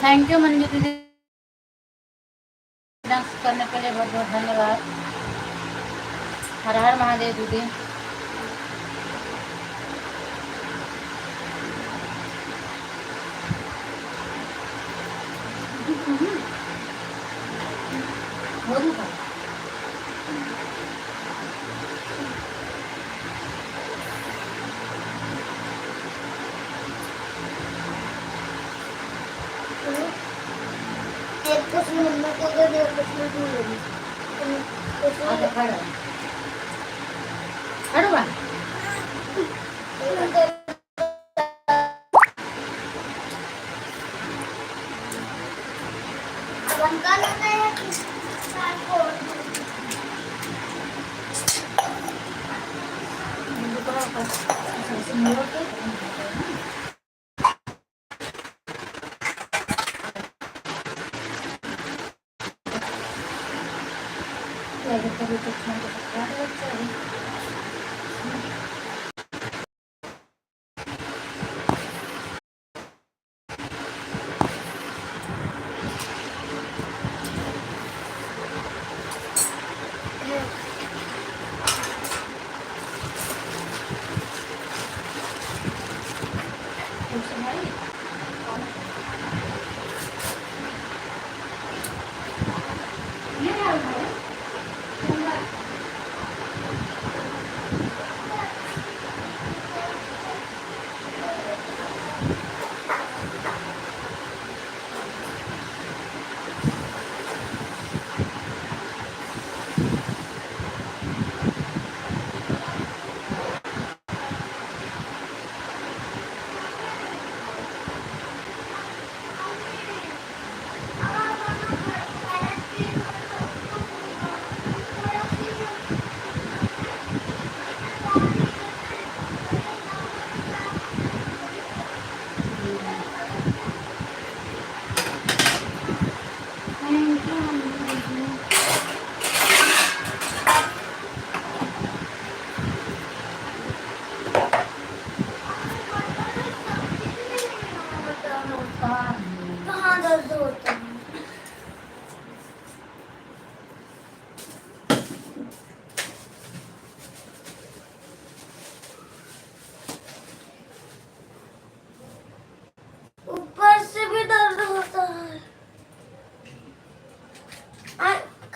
Thank you Manju दीदी, dance करने के लिए बहुत बहुत धन्यवाद। हर हर महादेव दीदी।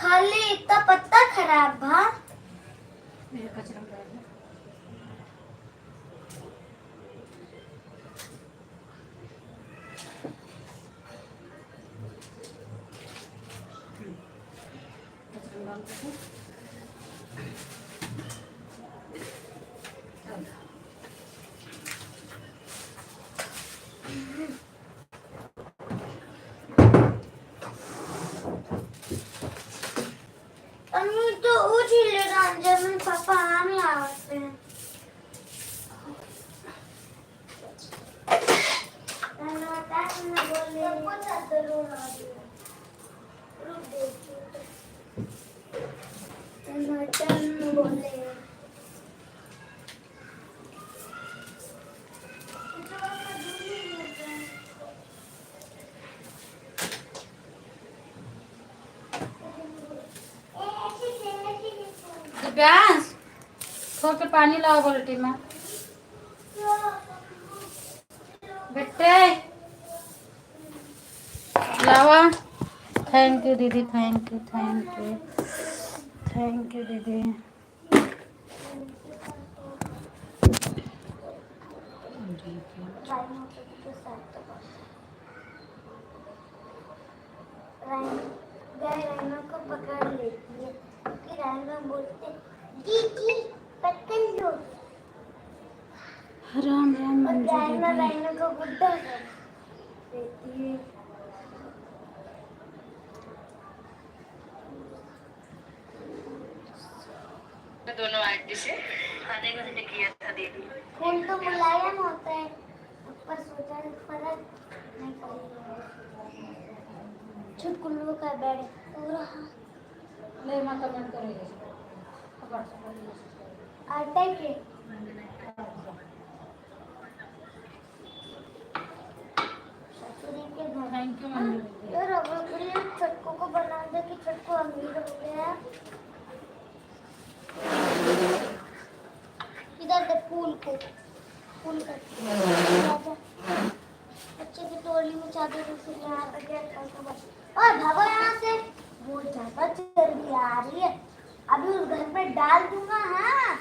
खाली इतना पत्ता खराब भा मेरे कचरा में डाल दो। कचरा में डाल दो। अम्मी तो उछले रंजन में पापा आम लाते हैं दिव्यांश थोड़ा के पानी लाओ बाल्टी में बेटे लावा। थैंक यू दीदी, thank you thank you thank you दीदी। राइनो को पकड़ लेती है कि राइनो बोलते दीदी पकड़ लो। राम राम मंजू दीदी। राइनो को गुड्डा कर देती है। दोनों आंटी से खाने को से किया था दीदी। खून तो मुलायम होता है पर सोचा फर्क नहीं पड़ेगा। छुटकुल्लू का बेड पूरा ले मां कमेंट करेंगे आटा के थैंक यू मंजू दीदी। तो रबर के लिए छटकों को बना दे कि छटको अमीर हो गया। इधर दे फूल को फूल कर बच्चे की टोली में चादर से यहाँ पे गेट करके बस और भागो यहाँ से। बहुत ज्यादा चर्बी आ रही है अभी उस घर पे डाल दूंगा। हाँ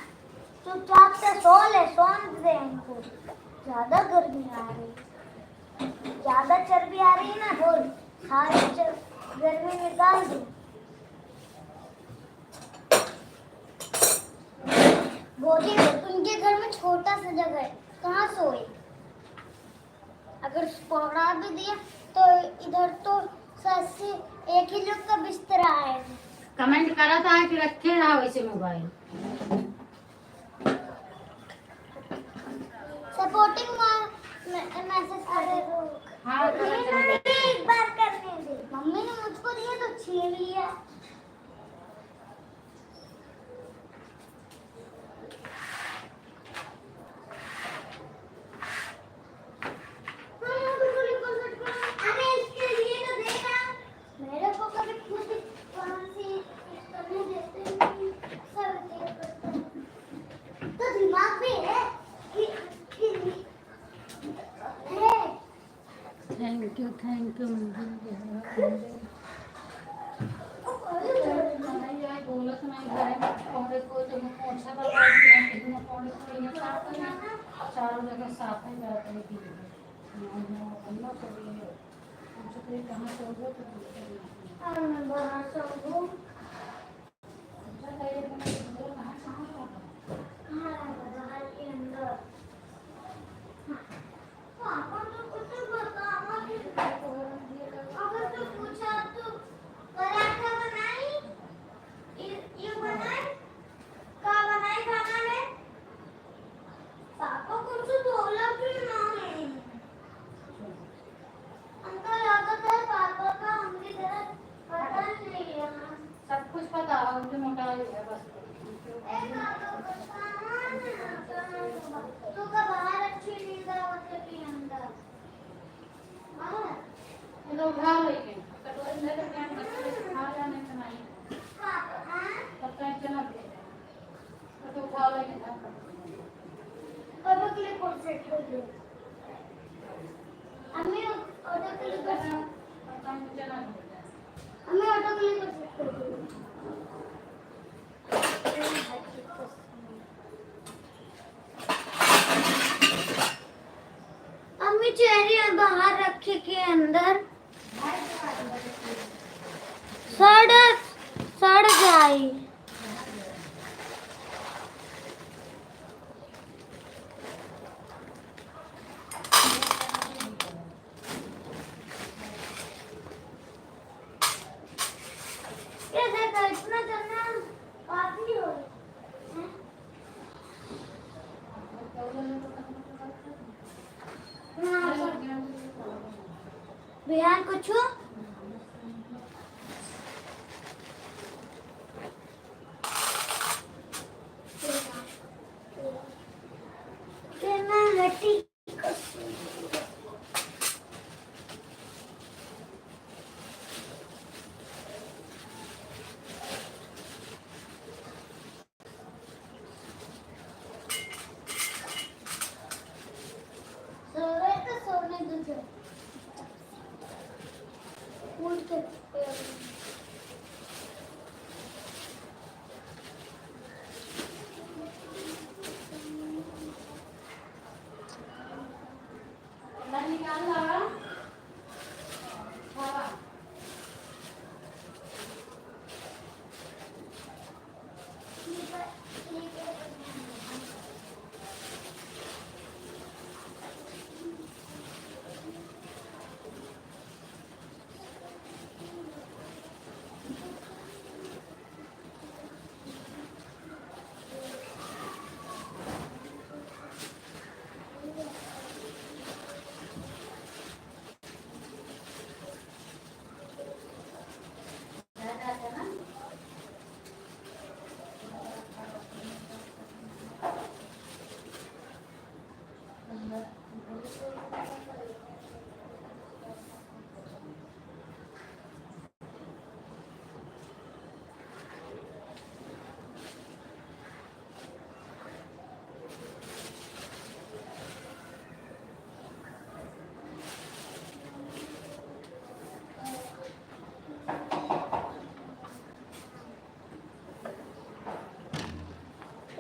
चुपचाप से सो ले सोन दे इनको। ज्यादा गर्मी आ रही है ज्यादा चर्बी आ रही है ना बोल सारी गर्मी निकाल दो। बोली उनके घर में छोटा सा जगह है कहाँ सोए। अगर पकड़ा भी दिया तो इधर तो सबसे एक ही लोग का बिस्तरा है। कमेंट करा था कि रखे रहा वैसे मोबाइल। सपोर्टिंग मैसेज कर दे। हाँ एक बार करने दे। मम्मी ने मुझको दिया तो छीन लिया। मेरे को कभी खुद वहाँ से करने देते नहीं सब करते हैं। तो दिमाग भी है कि है। थैंक यू बोलत नहीं घरे में पौधे को जो पोछा लगा दिया में पौधे को ये साफ करना चारों जगह साफ है जाते हैं कि अल्लाह कभी मुझे कोई कहां से होगा तो और मैं बाहर से हूँ। कहां हाँ बाहर के अंदर। पापा तो कुछ बता मत। अगर तो पूछा तो पराठा बनाई ये बनाई क्या बनाई खाना में। पापा कुछ बोला भी नहीं। अंकल आदत है पापा का हमकी तरह पता नहीं है। सब कुछ पता है जो मोटा है बस तू का बाहर अच्छी नींद आवत के अंदर। हां ये लोग उठा लेके कटोरी ले लेके खा जाने के नहीं तब तक चला गया तो उठा लेके पापा के लिए कौन सेट हो गया। अम्मी ऑर्डर के लिए पता नहीं चला अम्मी ऑर्डर के लिए कौन सेट हो गया। बाय। कैसे तो इतना चलना काफी हो हैं? हाँ, बिहान कुछ हो? फिर मैं हटी सोए तो सोने दो उठ के निकाल लावा खावा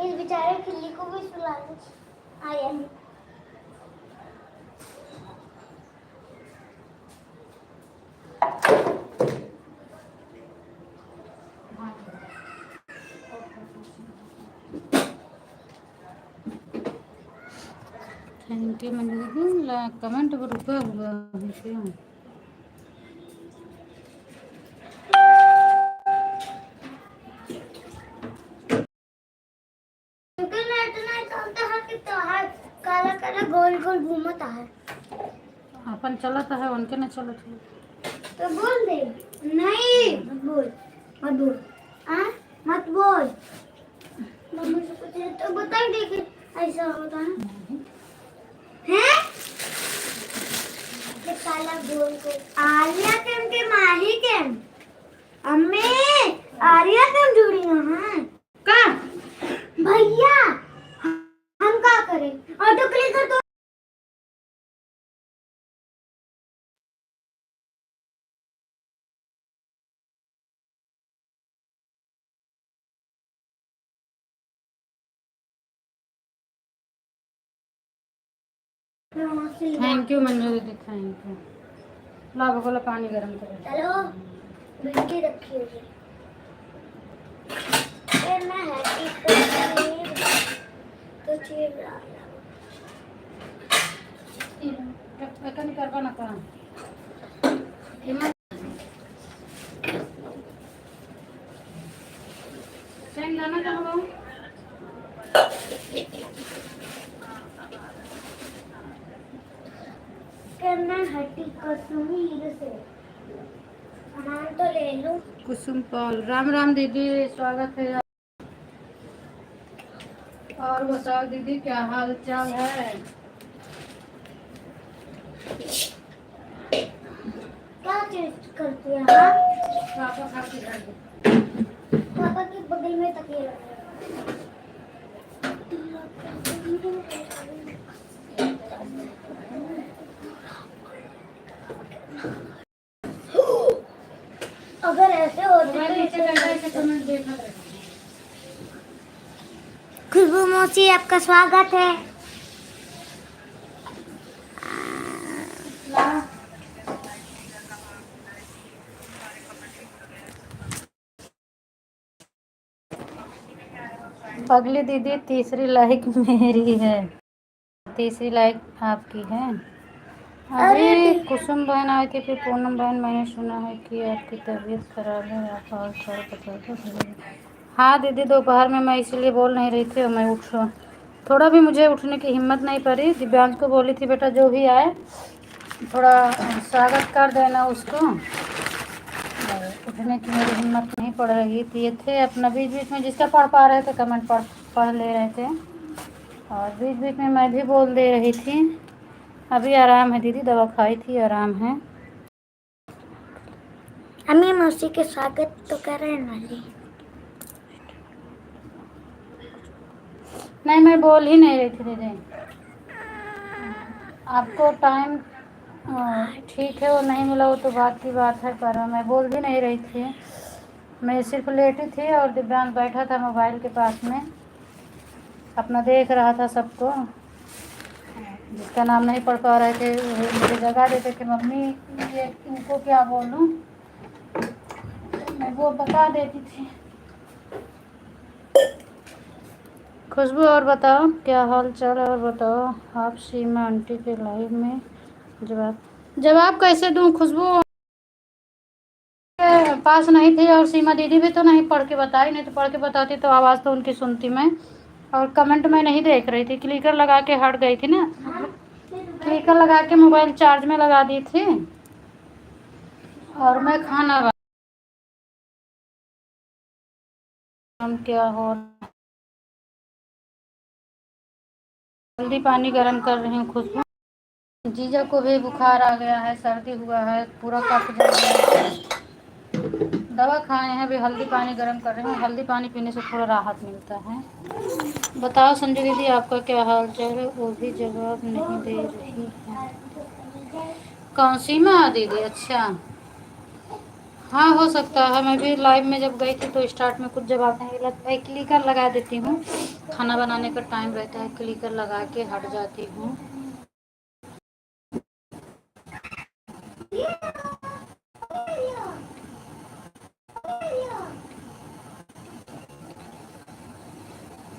इस बेचारे खिल्ली को भी सुला दो। आया नहीं। थैंक यू मैंने कमेंट पर रुका हुआ है क्यों? काला काला गोल गोल घूमता है अपन चलता है उनके न चलत है तो बोल दे नहीं मत बोल मत बोल मम्मी से पूछे तो बता दे कि ऐसा होता है हैं ये काला गोल गोल आर्या केम के माही केम अम्मी आर्या केम जुड़ी हैं का भैया हम क्या करें ऑटो क्लिक कर दो थैंक यू मंजू दीदी थैंक यू ला बगोला पानी गरम कर चलो भिंडी रखी हुई फिर मैं हैप्पी तो चीज एकन करबा ना का सेंग लाना चाहो करना हटी कश्मीर से सामान तो ले लूं कुसुम पाल राम राम दीदी स्वागत है और बताओ दीदी क्या हाल चाल है क्या चीज करती है हाँ पापा खा के खा दे पापा के बगल में तकिया रखा अगर ऐसे होते तो खुशबू मौसी आपका स्वागत है पगली दीदी तीसरी लाइक मेरी है, तीसरी लाइक आपकी है। अरे अभी कुसुम बहन आई थी, फिर पूनम बहन, मैंने सुना है कि आपकी तबीयत खराब है, आप और थोड़ा बता दो। हाँ दीदी, दोपहर में मैं इसलिए बोल नहीं रही थी और मैं थोड़ा भी मुझे उठने की हिम्मत नहीं पड़ी। दिव्यांश को बोली थी बेटा जो भी आए थोड़ा स्वागत कर देना उसको, और उठने की मेरी हिम्मत नहीं पड़ रही थी। ये थे अपना बीच बीच में जिसका पढ़ पा रहे थे कमेंट पढ़ ले रहे थे, और बीच बीच में मैं भी बोल दे रही थी। अभी आराम है दीदी, दवा खाई थी, आराम है। अम्मी मौसी के स्वागत तो कर रहे हैं ना जी। नहीं मैं बोल ही नहीं रही थी दीदी, आपको टाइम ठीक है वो नहीं मिला वो तो बात की बात है, पर मैं बोल भी नहीं रही थी। मैं सिर्फ लेटी थी और दिव्यांश बैठा था मोबाइल के पास में, अपना देख रहा था सबको। जिसका नाम नहीं पढ़ पा रहे थे मुझे जगा देते थे, मम्मी ये इनको क्या बोलूं, मैं वो बता देती थी। खुशबू और बताओ क्या हाल चाल है, और बताओ आप सीमा आंटी के लाइव में जवाब कैसे दूं खुशबू, पास नहीं थी, और सीमा दीदी भी तो नहीं पढ़ के बताई, नहीं तो पढ़ के बताती तो आवाज़ तो उनकी सुनती मैं, और कमेंट में नहीं देख रही थी, क्लिकर लगा के हट गई थी ना, क्लिकर लगा के मोबाइल चार्ज में लगा दी थी, और मैं खाना क्या हो, जल्दी पानी गर्म कर रही हूँ खुशबू। जीजा को भी बुखार आ गया है, सर्दी हुआ है, पूरा कफ जल गया है, दवा खाए हैं, अभी हल्दी पानी गर्म कर रही हूँ, हल्दी पानी पीने से थोड़ा राहत मिलता है। बताओ संजू दीदी आपका क्या हाल चाल है, वो भी जवाब नहीं दे रही है। कौन सी माँ दीदी, अच्छा हाँ हो सकता है, मैं भी लाइव में जब गई थी तो स्टार्ट में कुछ जवाब नहीं मिला, मैं क्लिकर लगा देती हूँ, खाना बनाने का टाइम रहता है क्लिकर लगा के हट जाती हूँ।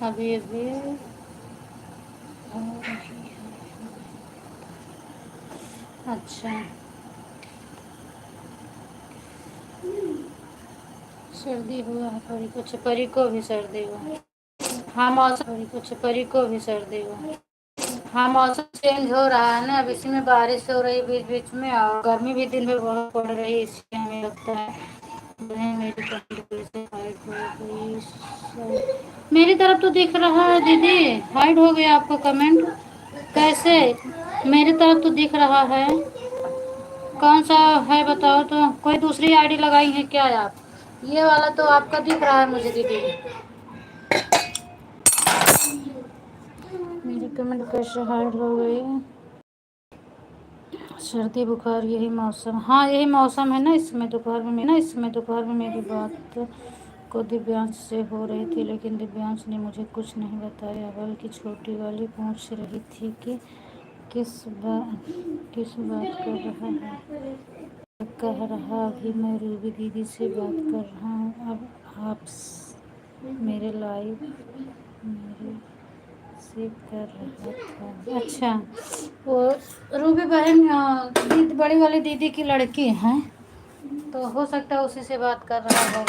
अभी अभी अच्छा सर्दी हुआ है परी को, अच्छा परी को भी सर्दी हुआ, हाँ मौसम परी को, अच्छा परी को भी सर्दी हुआ, हाँ मौसम चेंज हो रहा है ना, अब इसी में बारिश हो रही बीच बीच में, और गर्मी भी दिन में बहुत पड़ रही है, इसलिए हमें लगता है नहीं मेरी हाइड हो गई। मेरी तरफ तो दिख रहा है दीदी, हाइड हो गया आपको कमेंट कैसे, मेरी तरफ तो दिख रहा है, कौन सा है बताओ तो, कोई दूसरी आईडी लगाई है क्या आप, ये वाला तो आपका दिख रहा है मुझे दीदी, मेरी कमेंट कैसे हाइड हो गई। सर्दी बुखार यही मौसम, हाँ यही मौसम है ना, इसमें दोपहर में मेरी बात को दिव्यांश से हो रही थी, लेकिन दिव्यांश ने मुझे कुछ नहीं बताया, बल्कि छोटी वाली पूछ रही थी कि किस बात कर रहा है, कह रहा अभी मैं रूबी दीदी से बात कर रहा हूँ, अब आप मेरे लाइव मेरे से कर रहा था, अच्छा वो रूबी बहन दीदी बड़ी वाली दीदी की लड़की है, तो हो सकता है उसी से बात कर रहा होगा।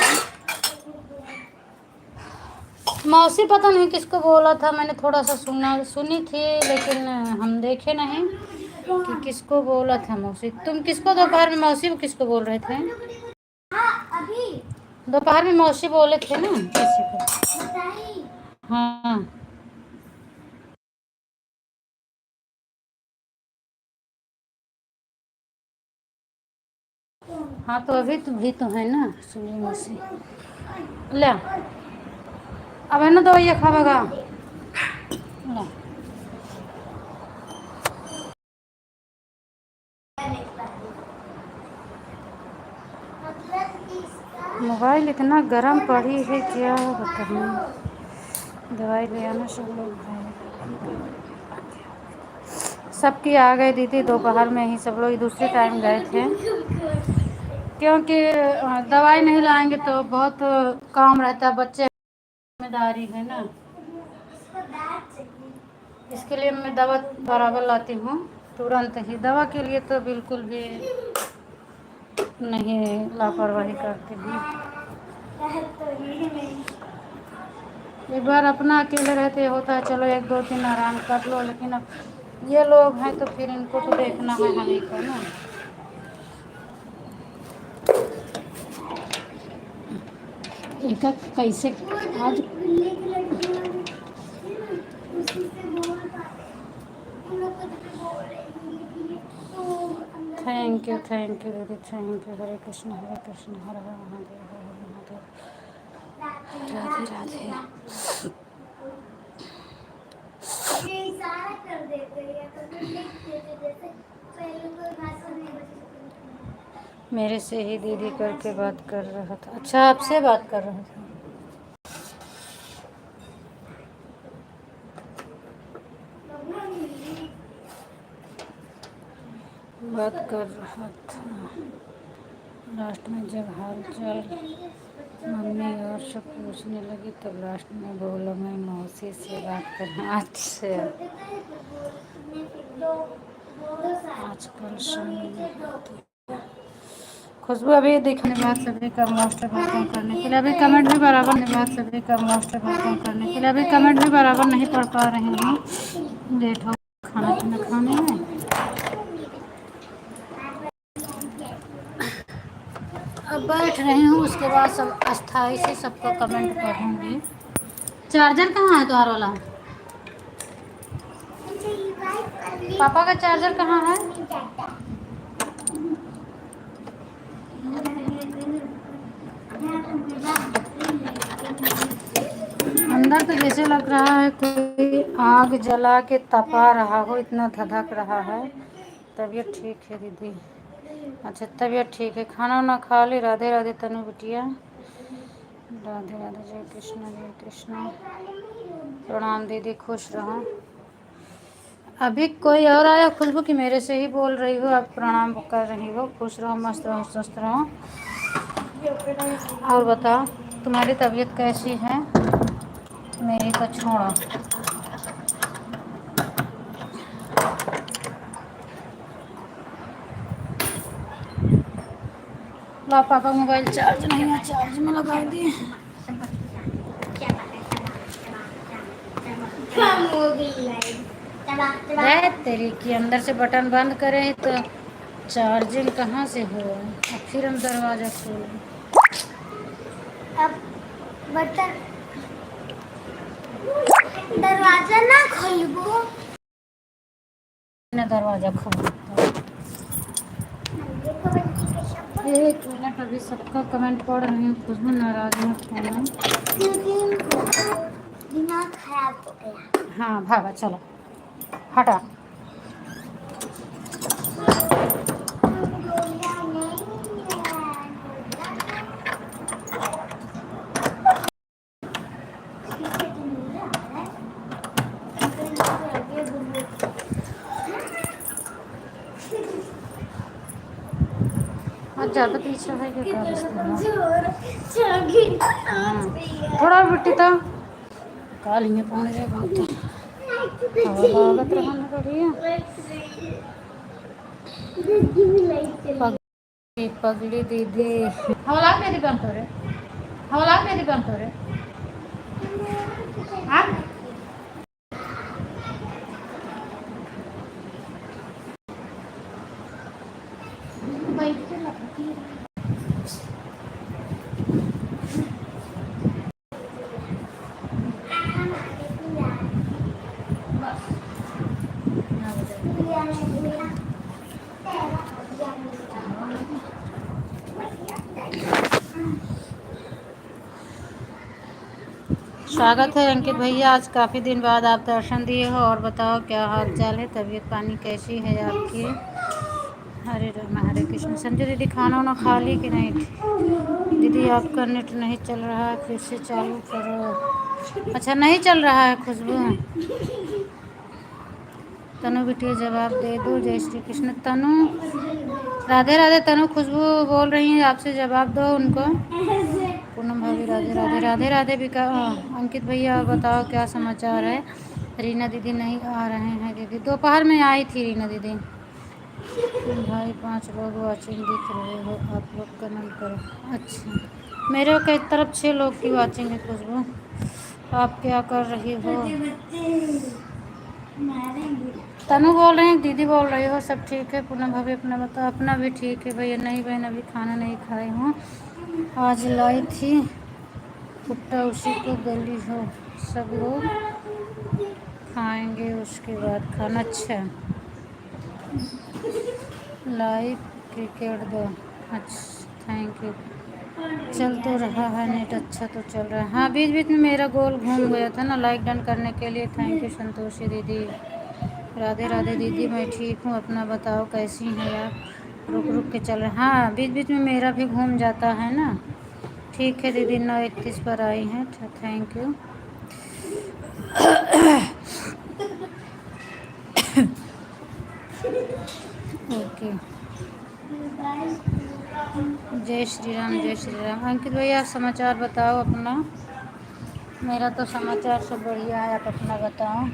मौसी पता नहीं किसको बोला था, मैंने थोड़ा सा सुनी थी, लेकिन हम देखे नहीं कि किसको बोला था मौसी, तुम किसको दोपहर में मौसी को किसको बोल रहे थे, दोपहर में मौसी बोले थे ना किसी को, हाँ हाँ तो अभी तो भी तो है ना सुनी मौसी, ले अब है ना दवाइया खावेगा, ले मोबाइल इतना गर्म पड़ी है क्या बताऊँ, दवाई ले आना सब लोग भाई, सबकी आ गए दीदी, दोपहर में ही सब लोग दूसरे टाइम गए थे, क्योंकि दवाई नहीं लाएंगे तो बहुत काम रहता है, बच्चे जिम्मेदारी है ना, इसको दांत चाहिए। इसके लिए मैं दवा बराबर लाती हूँ तुरंत ही। दवा के लिए तो बिल्कुल भी नहीं लापरवाही करती हूँ। तो ये नहीं। एक बार अपना अकेले रहते होता है चलो 1 2 दिन आराम कर लो, लेकिन अब ये लोग हैं तो फिर इनको तो देखना है हमें को ना। एक कैसे आज बिल्ली की लड़की वाली, उसी से बोल पाते हैं। उन लोग को तो बोल रही है तो अंदर थैंक यू दीदी, थैंक यू। हरे कृष्ण हरे कृष्ण, हर हर महादेव हर हर महादेव, राधे राधे। ये इशारा कर देते हैं तो फिर लिख देते, जैसे पहले कोई भाषा नहीं बचती। मेरे से ही दीदी करके बात कर रहा था। अच्छा, आपसे बात कर रहा था। बात कर रहा था लास्ट में, जब हाल चाल मम्मी और सब पूछने लगी तब लास्ट में बोला मैं मौसी से बात कर। अच्छा, आजकल खुशबू अभी दिखने बाद सभी का मोस्ट वेलकम करने के लिए, अभी कमेंट भी बराबर नहीं, बात सभी का मोस्ट वेलकम करने के लिए, अभी कमेंट भी बराबर नहीं पढ़ पा रही हूँ, लेट हो खाना पीना खाने में। अब बैठ रही हूँ, उसके बाद सब अस्थाई से सबको कमेंट पढ़ूंगी। चार्जर कहाँ है तुम्हारा वाला? पापा का चार्जर कहाँ है? अंदर तो जैसे लग रहा है कोई आग जला के तपा रहा हो, इतना धधक रहा है। तबीयत ठीक है दीदी? अच्छा, तबीयत ठीक है। खाना वाना खा ली? राधे राधे तनु बिटिया, राधे राधे, जय कृष्ण प्रणाम दीदी, खुश रहो। अभी कोई और आया खुशबू की मेरे से ही बोल रही हो? आप प्रणाम कर रही हो? खुश रहो, मस्त रहो, स्वस्थ रहो। और बताओ तुम्हारी तबीयत कैसी है? मेरी तो छोड़ो। ला पापा मोबाइल चार्ज नहीं है, चार्ज में लगा दिए। तेरी की अंदर से बटन बंद करें तो चार्जिंग कहाँ से हो? अब फिर हम दरवाजा खोलें। अब बटन दरवाजा ना खोलबो, दरवाजा खोल। एक मिनट, अभी सबका कमेंट पढ़ रही हूँ। खुशबू नाराज मत होना, दिमाग खराब हो गया। हाँ भागा, चलो हटा। आज ज़्यादा पीछे है क्या? थोड़ा बिट्टी तो काल ही पहुँच जाए बहुत रहना बढ़िया। पगली दीदी हवला मेरी बंद करे, हवला मेरी बंद करे। हाँ स्वागत है अंकित भैया, आज काफ़ी दिन बाद आप दर्शन दिए हो। और बताओ क्या हाल चाल है, तबीयत पानी कैसी है आपकी? हरे राम हरे कृष्ण। संजय दीदी खाना वाना खा ली कि नहीं? दीदी आपका नेट नहीं चल रहा है, फिर से चालू करो। अच्छा, नहीं चल रहा है खुशबू? तनु बिटिया जवाब दे दो। जय श्री कृष्ण तनु, राधे राधे तनु। खुशबू बोल रही है आपसे, जवाब दो उनको। पूनम भाभी राधे राधे राधे राधे भी का अंकित भैया और बताओ क्या समाचार है। रीना दीदी नहीं आ रहे हैं दीदी, दोपहर में आई थी रीना दीदी। भाई 5 लोग वाचिंग दिख रहे हो, आप लोग कमेंट करो। अच्छा, मेरे कई तरफ 6 लोग की वाचिंग है। खुशबू आप क्या कर रही हो। तनु बोल रहे हैं, दीदी बोल रही हो, सब ठीक है। पूनम भाभी अपना बताओ। अपना भी ठीक है भैया। नहीं बहन अभी खाना नहीं खाई हूँ, आज लाई थी भुट्टा, उसी को गली हो, सब लोग खाएंगे उसके बाद खाना। अच्छा लाइव क्रिकेट दो। अच्छा थैंक यू। चल तो रहा है नेट, अच्छा तो चल रहा है। हाँ बीच बीच में मेरा गोल घूम गया था ना, लाइक डन करने के लिए थैंक यू संतोषी दीदी। राधे राधे दीदी, मैं ठीक हूँ, अपना बताओ कैसी हैं आप। रुक रुक के चल रहे। हाँ बीच बीच में मेरा भी घूम जाता है ना। ठीक है दीदी, 9:31 पर आई हैं, थैंक यू। ओके जय श्री राम जय श्री राम। अंकित भैया आप समाचार बताओ अपना। मेरा तो समाचार सब बढ़िया है, आप अपना बताओ।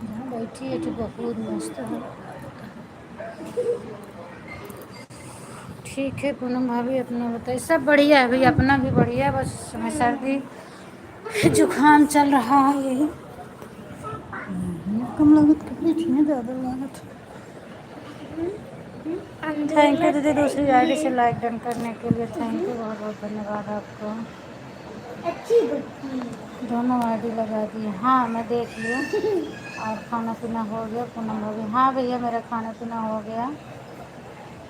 जहाँ बैठी है तो बहुत मस्त है। ठीक है पूनम भाभी अपना बताइए। सब बढ़िया है भाई, अपना भी बढ़िया है, बस हमें सर्दी जुकाम चल रहा है यही। कम लागत कपड़े चाहिए, ज़्यादा लागत। थैंक यू दीदी, दूसरी आईडी से लाइक डन करने के लिए थैंक यू, बहुत बहुत धन्यवाद आपको। अच्छी बच्ची दोनों आईडी लगा दी। हाँ मैं देख लिया। और खाना पीना हो गया पूनम भाभी। हाँ भैया मेरा खाना पीना हो गया,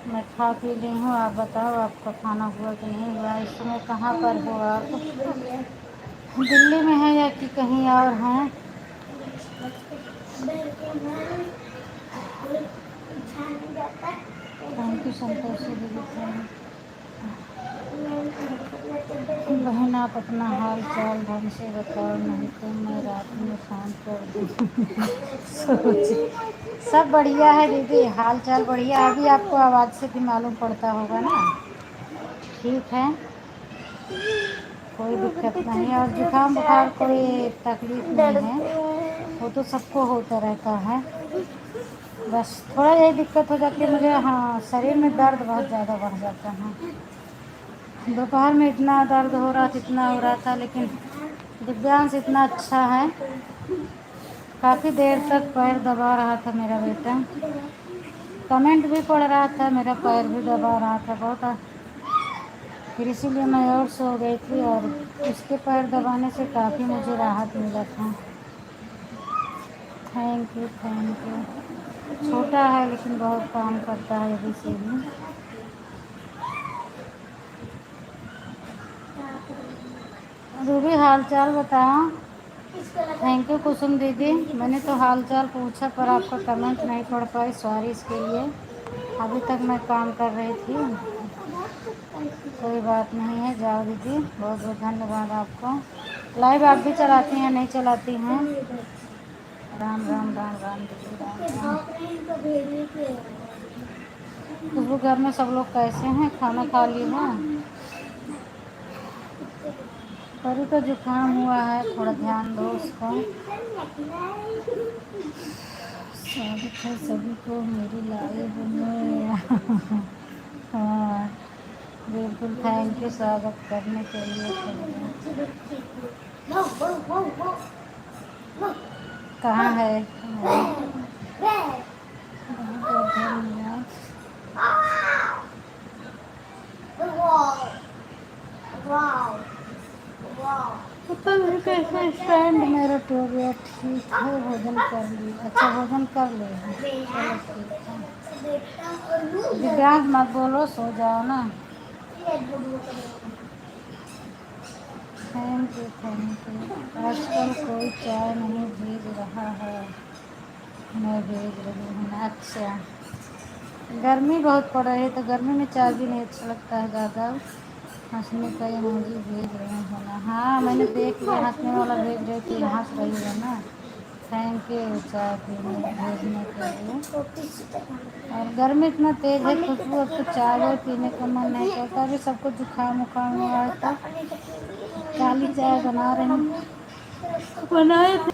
मैं खा पी ली हूँ। आप बताओ आपका खाना हुआ कि नहीं हुआ। इस समय कहाँ पर हो आप, दिल्ली में है या कि कहीं और हैं। थैंक यू संतोषी दीदी थैंक। बहन आप अपना हाल चाल ढंग से बताओ, नहीं तो मैं रात में फ़ोन कर दूँ। सब बढ़िया है दीदी, हाल चाल बढ़िया। अभी आपको आवाज़ से भी मालूम पड़ता होगा ना। ठीक है, कोई दिक्कत नहीं है। और जुकाम बुखार कोई तकलीफ नहीं है, वो तो सबको होता रहता है। बस थोड़ा यही दिक्कत हो जाती है मुझे, हाँ शरीर में दर्द बहुत ज़्यादा बढ़ जाता है। दोपहर में इतना दर्द हो रहा था, इतना हो रहा था, लेकिन दिव्यांश इतना अच्छा है, काफ़ी देर तक पैर दबा रहा था मेरा बेटा, कमेंट भी पढ़ रहा था, मेरा पैर भी दबा रहा था बहुत। फिर इसीलिए मैं और सो गई थी, और उसके पैर दबाने से काफ़ी मुझे राहत मिला था। Thank you thank you. छोटा है लेकिन बहुत काम करता है अभी से भी। रूबी हाल चाल बताओ। थैंक यू कुसुम दीदी, मैंने तो हाल चाल पूछा पर आपका कमेंट नहीं पढ़ पाई, सॉरी इसके लिए। अभी तक मैं काम कर रही थी। कोई बात नहीं है, जाओ दीदी, बहुत बहुत धन्यवाद आपको। लाइव आप भी चलाती हैं नहीं चलाती हैं। राम राम राम राम दीदी राम राम। खुशबू घर में सब लोग कैसे हैं, खाना खा ली है। परी को जुकाम हुआ है, थोड़ा ध्यान दो उसको। स्वागत है सभी को मेरी लाइव में। हाँ बिल्कुल, थैंक यू स्वागत करने के लिए। कहाँ है बहुत बहुत धन्यवाद। पता नहीं कैसे स्टैंड मेरा टूट गया। ठीक है भोजन कर ली। अच्छा भोजन कर ले, चलो ठीक है। दिव्यांश मत बोलो, सो जाओ ना। Thank you thank you. आजकल कोई चाय नहीं भेज रहा है, मैं भेज रही हूँ। अच्छा गर्मी बहुत पड़ रही है, तो गर्मी में चाय भी नहीं अच्छा लगता है ज़्यादा। हंसने का इमोजी भेज रहे हैं सोना। हाँ मैंने देख लिया, हंसने वाला भेज रहे थे, हंस रही है ना। थैंक यू चाय पीने भेजने के लिए। छोटी सी तक और गर्मी इतना तेज है खुशबू, अब तो चाय वाय पीने का मन नहीं करता। अभी सबको जुकाम उखाम हुआ है तो काली चाय बना रहे हैं, बनाए थे।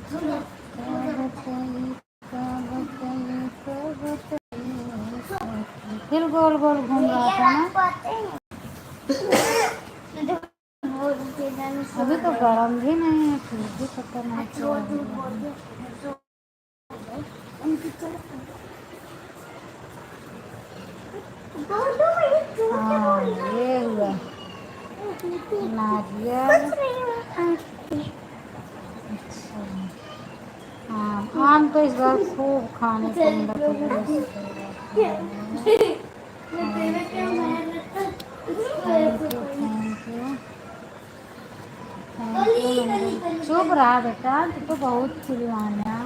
क्या बताइए, क्या बताइए, क्या बताइए। फिर गोल गोल घूम रहा था ना। अभी तो गर्म भी नहीं है, फिर भी पता नहीं क्या हो रहा है। हाँ ये हुआ नारियल। अच्छा हाँ, आम तो इस बार खूब खाने को मिला तो thank you thank you thank you मेरे। चुप रहा बेटा, तू तो बहुत चिल्लाना।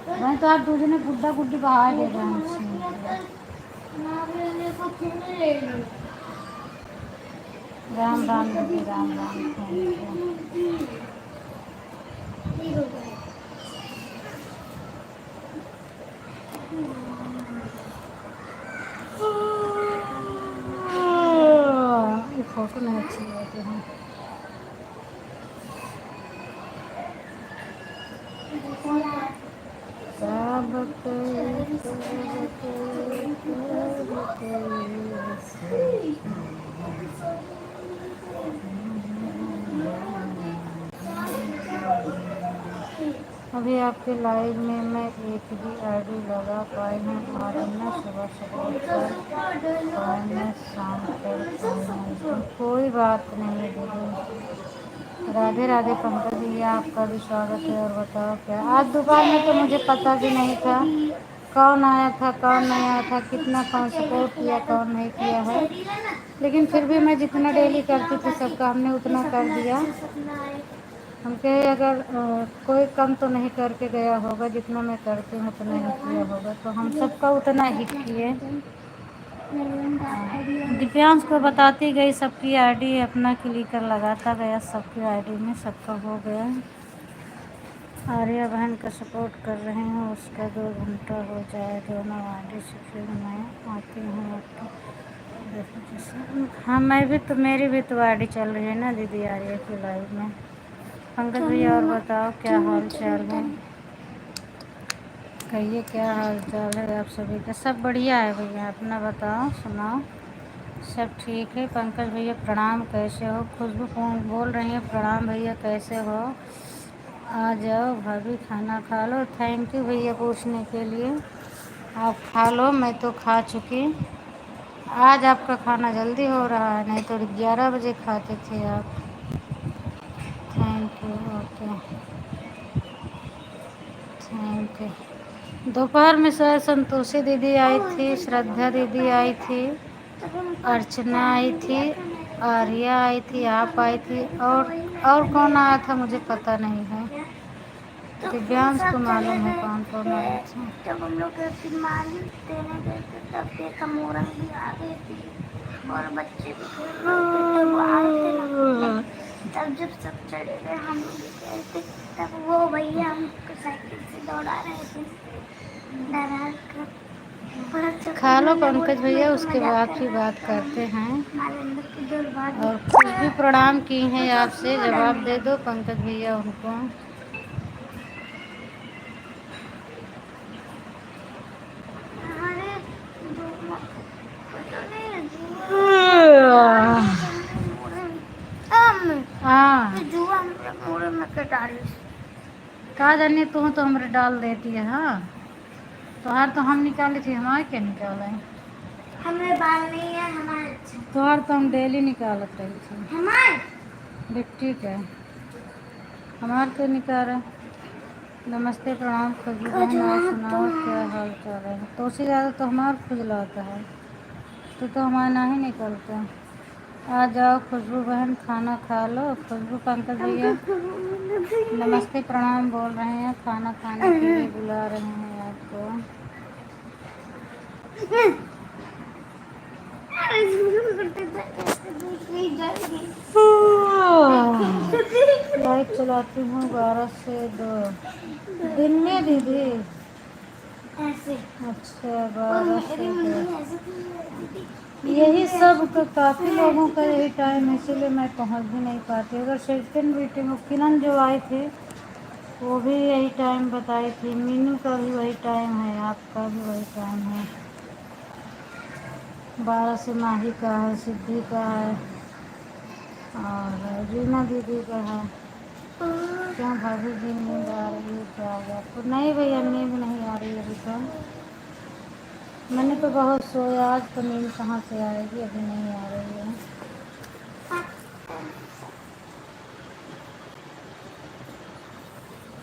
वहीं तो आप दूसरे ने गुड्डा गुड्डी बाहर दे रहे हैं। राम राम दीदी, राम राम, थैंक यू। ये फोटो नहीं अच्छी लगती है। क्या बताइए, क्या बताइए। अभी आपके लाइव में मैं एक ही आईडी लगा पाई हूँ, और मैं सुबह सपोर्ट कर पाई, मैं शाम कर पाई हूँ। कोई बात नहीं है दीदी। राधे राधे पंकज भैया, आपका भी स्वागत है। और बताओ क्या आज दोपहर में तो मुझे पता भी नहीं था कौन आया था कौन नहीं आया था, कितना कौन सपोर्ट किया कौन नहीं किया है। लेकिन फिर भी मैं जितना डेली करती थी सबका हमने उतना कर दिया। हम कहे अगर कोई कम तो नहीं करके गया होगा, जितना मैं करती हूँ उतना ही किया होगा, तो हम सबका उतना ही किए। दिव्यांश को बताती गई, सबकी आईडी अपना क्लिक कर लगाता गया, सबकी आईडी में सबका हो गया। आर्या बहन का सपोर्ट कर रहे हैं, उसका 2 घंटा हो जाए दोनों आईडी से, फिर मैं आती हूँ आपको देखो जैसे। हाँ मैं भी तो, मेरी भी तो आईडी चल रही है ना दीदी आर्या की लाइव में। पंकज भैया और बताओ क्या हाल चाल है, कहिए क्या हाल चाल है आप सभी का। सब बढ़िया है भैया, अपना बताओ सुनाओ। सब ठीक है। पंकज भैया प्रणाम, कैसे हो। खुशबू फोन बोल रही है प्रणाम भैया कैसे हो, आ जाओ भाभी खाना खा लो। थैंक यू भैया पूछने के लिए। आप खा लो, मैं तो खा चुकी। आज आपका खाना जल्दी हो रहा है, नहीं तो 11 बजे खाते थे आप। Thank you, okay thank you. दोपहर में शायद संतोषी दीदी आई थी, श्रद्धा दीदी आई थी, अर्चना आई थी, आर्या आई थी, आप आई थी, और कौन आया था मुझे पता नहीं है। दिव्यांश को मालूम है कौन कौन आया था। जब हम लोग मान देने गए थे तब देखा मोरंग भी आ गई थी और बच्चे भी खेल रहे थे, तब वो आए थे ना। तब जब सब चढ़े गए हम भी गए थे, तब वो भैया हमको साइकिल से दौड़ा रहे थे डरा कर। खा लो पंकज भैया, उसके बाद फिर बात करते हैं। और कुछ भी प्रणाम की हैं आपसे, जवाब दे दो पंकज भैया उनको। हाँ कहा जानी तू तो हमारे डाल देती है। हाँ तोहार तो हम निकाली थी, हमारे क्या निकाले। हमें बाल नहीं है हमारे। तोहार तो हम डेली निकालत रही थी हमारे बिट्टी के, हमार तो निकाल। नमस्ते प्रणाम खुशबू बहन, और सुनाओ क्या हाल चाल है। तो उससे ज़्यादा तो हमारा खुजलाता है, तो हमारा ना ही निकलता। आ जाओ खुशबू बहन खाना खा लो। खुशबू पंकज भैया नमस्ते प्रणाम बोल रहे हैं, खाना खाने के लिए बुला रहे हैं आपको। लाइट चलाती हूँ 12 से 2 दिन में दीदी। ऐसे अच्छा 12 से 2 ऐसे यही सब काफ़ी लोगों का यही टाइम है, इसीलिए मैं पहुँच भी नहीं पाती। अगर सेकंड मीटिंग किरण जो आए थे वो भी यही टाइम बताई थी, मीनू का भी वही टाइम है, आपका भी वही टाइम है। 12 से माही का है, सिद्धि का है और रीना दीदी का है। क्यों भाभी जी नींद आ रही है क्या हो गया आपको? नहीं भैया नींद नहीं आ रही अभी तो, मैंने तो बहुत सोया, आज तो नींद कहाँ से आएगी, अभी नहीं आ रही है।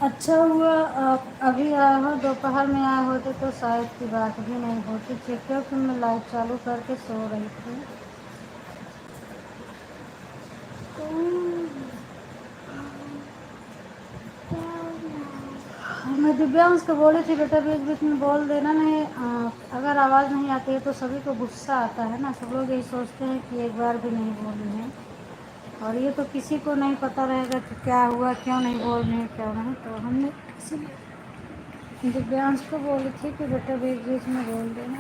अच्छा हुआ आप अभी आए हो, दोपहर में आए होते तो शायद की बात भी नहीं होती थी, क्योंकि मैं लाइट चालू करके सो रही थी। मैं दिव्यांश को बोली थी बेटा बीच बीच में बोल देना नहीं, अगर आवाज़ नहीं आती है तो सभी को गुस्सा आता है ना, सब लोग यही सोचते हैं कि एक बार भी नहीं बोली है, और ये तो किसी को नहीं पता रहेगा कि क्या हुआ, क्यों नहीं बोल रही है, क्यों नहीं। तो हमने इसीलिए दिव्यांश को बोली थी कि बेटा बीच बीच में बोल देना।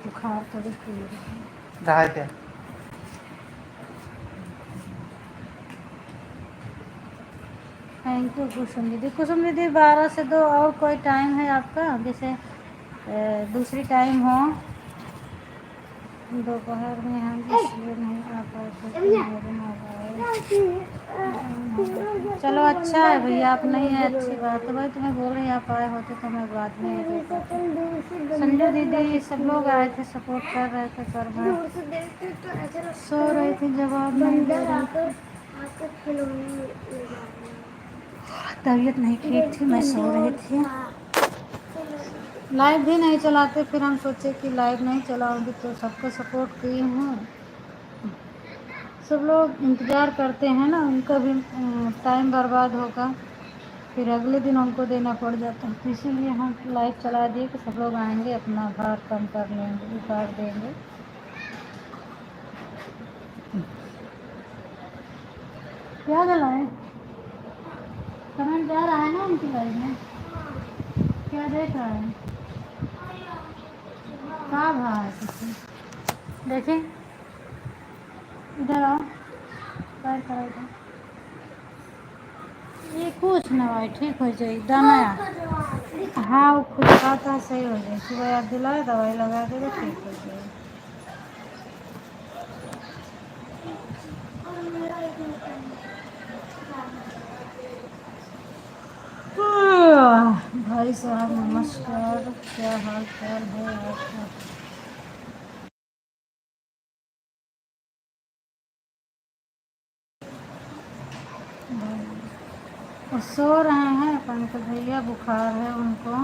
बुखार थोड़ी है। थैंक यू कुसुम दीदी। कुसुम दीदी 12 से 2 और कोई टाइम है आपका, जैसे दूसरी टाइम हो दोपहर में, हम इसलिए नहीं आ पाए थे कि मेरे मोबाइल। चलो अच्छा है भैया, आप नहीं है अच्छी बात है भाई, तुम्हें बोल रही आप आए होते तो मैं बाद में आ जाता। संजू दीदी सब लोग आए थे, सपोर्ट कर रहे थे, पर मैं सो रही थी, जवाब नहीं दे रही थी, तबीयत नहीं ठीक थी, मैं सो रही थी। लाइव भी नहीं चलाते, फिर हम सोचे कि लाइव नहीं चलाऊंगी तो सबको सपोर्ट की हूँ, सब लोग इंतज़ार करते हैं ना, उनका भी टाइम बर्बाद होगा, फिर अगले दिन उनको देना पड़ जाता है, तो इसीलिए हम लाइव चला दिए कि सब लोग आएंगे, अपना भार कम कर लेंगे, उतार देंगे। क्या गला है? कमेंट जा रहा है ना उनकी लाइव में, क्या देख रहा है? कहाँ भा है किसी देखिए, इधर आओ, पैर करो इधर, ये कुछ ना भाई, ठीक हो जाए दाना। हाँ वो खुद खाता है, सही हो जाए, सुबह याद दिलाए दवाई लगा देगा, ठीक हो जाए। भाई साहब नमस्कार, क्या हाल चाल है आपका? और सो रहे हैं पंकज भैया, बुखार है उनको।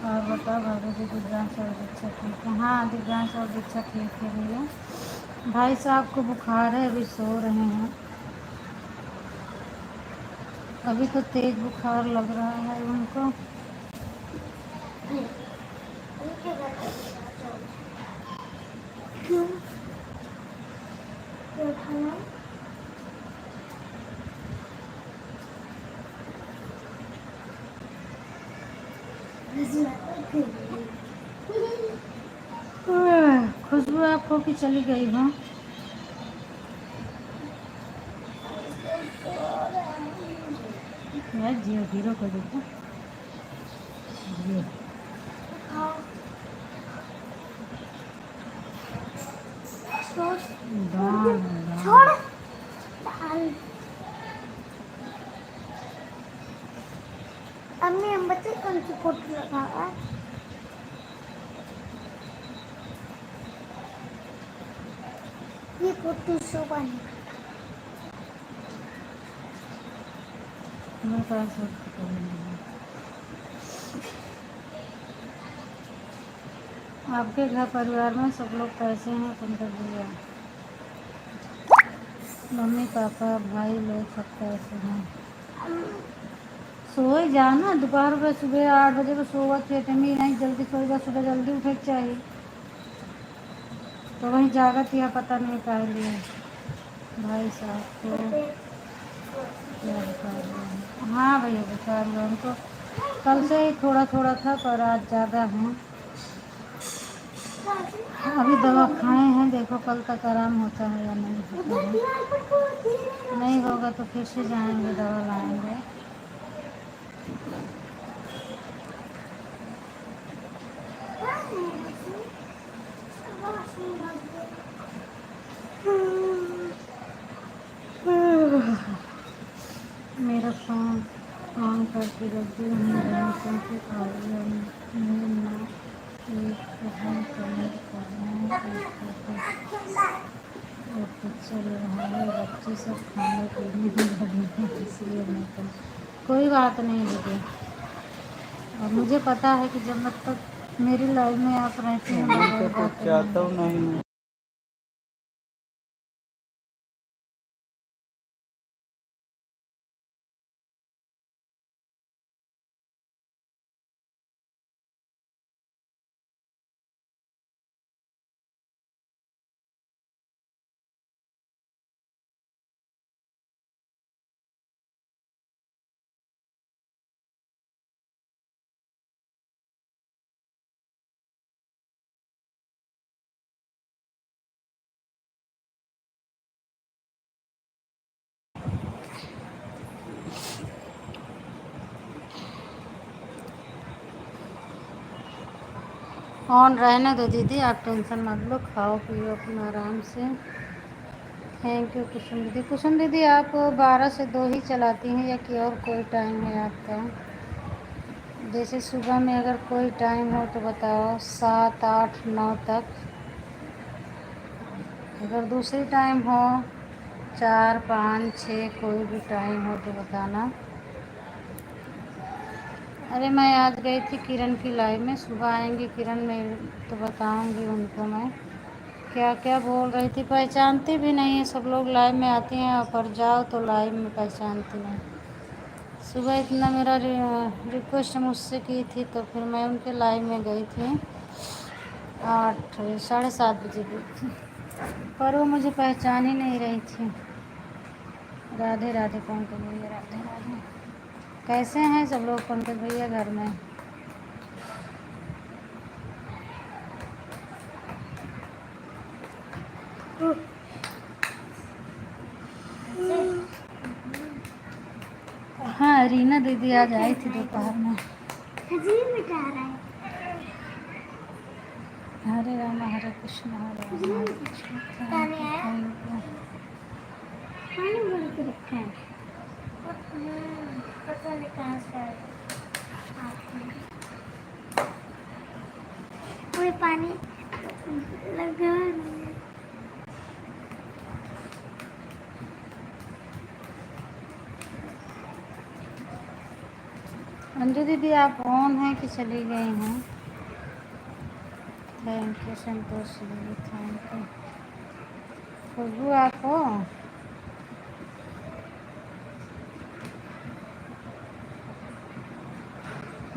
और बताओ भाभी जी, दिव्यांश और दीक्षा ठीक है? हाँ दिव्यांश और दीक्षा ठीक है भैया, भाई साहब को बुखार है, अभी सो रहे हैं, अभी तो तेज बुखार लग रहा है उनको। क्यों? क्या खाना? खुशबू आपको की चली गई हो? यार जियो हीरो को देखो, जियो दान छोड़ दान। दाल। अम्मी हम बच्चे कौन सी फोटो लगा? ये फोटो शो बनी। मैं पासवर्ड करूँगी। आपके घर परिवार में सब लोग कैसे हैं पंकज भैया? मम्मी पापा भाई लोग सब कैसे हैं? सो ही जा ना, दोपहर में सुबह 8 बजे को सोवत थे तमी नहीं जल्दी सोएगा, सुबह जल्दी उठे के चाहिए। तो वहीं जागत या पता नहीं काहे लिए भाई साहब को क्या बता रहे हैं। हाँ भैया बता रहे हैं उनको, कल से ही थोड़ा थोड़ा था पर आज ज़्यादा है। अभी दवा खाए हैं, देखो कल तक आराम होता है या नहीं होता है। नहीं होगा तो फिर से जाएंगे, दवा लाएंगे। मेरा फ़ोन ऑन करके रख दी नहीं रही क्योंकि ऑडियो में एक हम कमेंट कर रहे हैं और कुछ चल रहा है, बच्चे सब खाने पीने में लगे हैं इसलिए मैं तो कोई बात नहीं दीदी। और मुझे पता है कि जब तक मेरी लाइफ में आप रहती हैं मैं तो चाहता हूँ नहीं। ऑन रहने दो दीदी, आप टेंशन मत लो, खाओ पियो अपना आराम से। थैंक यू कुसुम दीदी। कुसुम दीदी आप 12 से 2 ही चलाती हैं या कि और कोई टाइम है आपका? जैसे सुबह में अगर कोई टाइम हो तो बताओ, 7 8 9 तक। अगर दूसरी टाइम हो 4 5 6 कोई भी टाइम हो तो बताना। अरे मैं आज गई थी किरण की लाइव में, सुबह आएंगी किरण में तो बताऊंगी उनको मैं क्या क्या बोल रही थी। पहचानती भी नहीं है, सब लोग लाइव में आती हैं पर जाओ तो लाइव में पहचानती नहीं। सुबह इतना मेरा रिक्वेस्ट मुझसे की थी तो फिर मैं उनके लाइव में गई थी, 8 7:30 बजे गई थी पर वो मुझे पहचान ही नहीं रही थी। राधे राधे पंकज भैया, राधे राधे। कैसे हैं सब लोग पंकज भैया घर में? हाँ रीना दीदी आज आई थी दोपहर में। हरे राम हरे कृष्ण हरे राम हरे कृष्ण। कोई पानी लगा अंजू दीदी आप ऑन हैं कि चली गई हैं? थैंक यू संतोष दीदी, थैंक यू। खुशबू आप हो?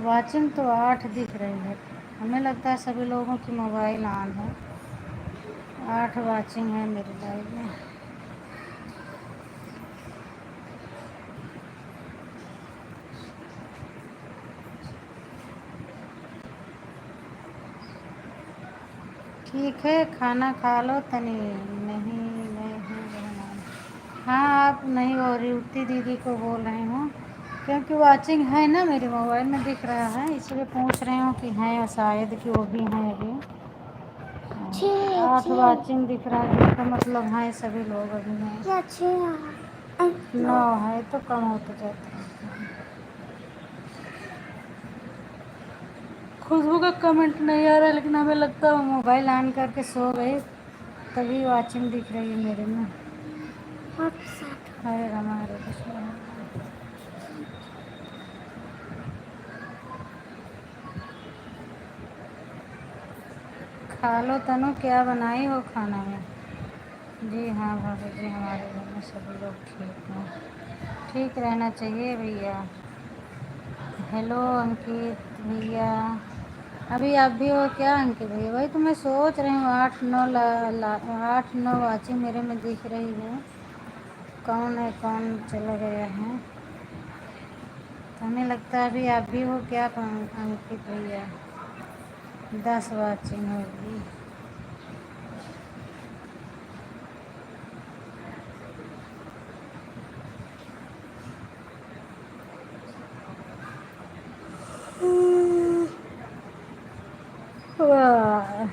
वाचिंग तो 8 दिख रही है, हमें लगता है सभी लोगों की मोबाइल ऑन है। 8 वाचिंग है मेरे लाइव में। ठीक है खाना खा लो तनी। नहीं मैं हूँ रहमान। हाँ आप नहीं हो रिवती दीदी को बोल रही हूँ क्योंकि वाचिंग है ना मेरे मोबाइल में दिख रहा है, इसलिए पूछ रही हूँ कि हैं शायद कि वो भी हैं अभी। 8 वाचिंग दिख रहा है जिसका मतलब है सभी लोग अभी हैं। 9 है तो कम होते जाते हैं। खुशबू का कमेंट नहीं आ रहा लेकिन हमें लगता है मोबाइल ऑन करके सो गए तभी वाचिंग दिख रही है मेरे में। हरे राम हरे कृष्ण। खा लो तनु, क्या बनाई हो खाना में? जी हाँ भाभी जी, हमारे घर में सभी लोग ठीक हैं। ठीक रहना चाहिए भैया। हेलो अंकित भैया। अभी आप भी हो क्या अंकित भैया? वही तो मैं सोच रही हूँ, 8-9 वाचिंग मेरे में दिख रही है। कौन है, कौन चला गया है? तो हमें लगता है अभी आप भी हो क्या अंकित भैया? 10 वाचिंग होगी। वाह,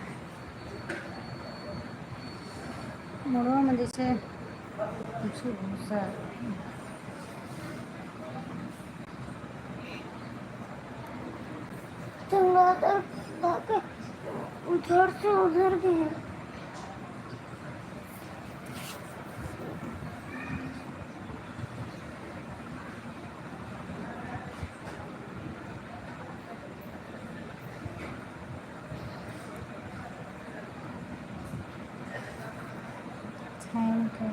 मुड़वा में जैसे कुछ भूसा। चमगादड़ भागे उधर से उधर गए। Thank you.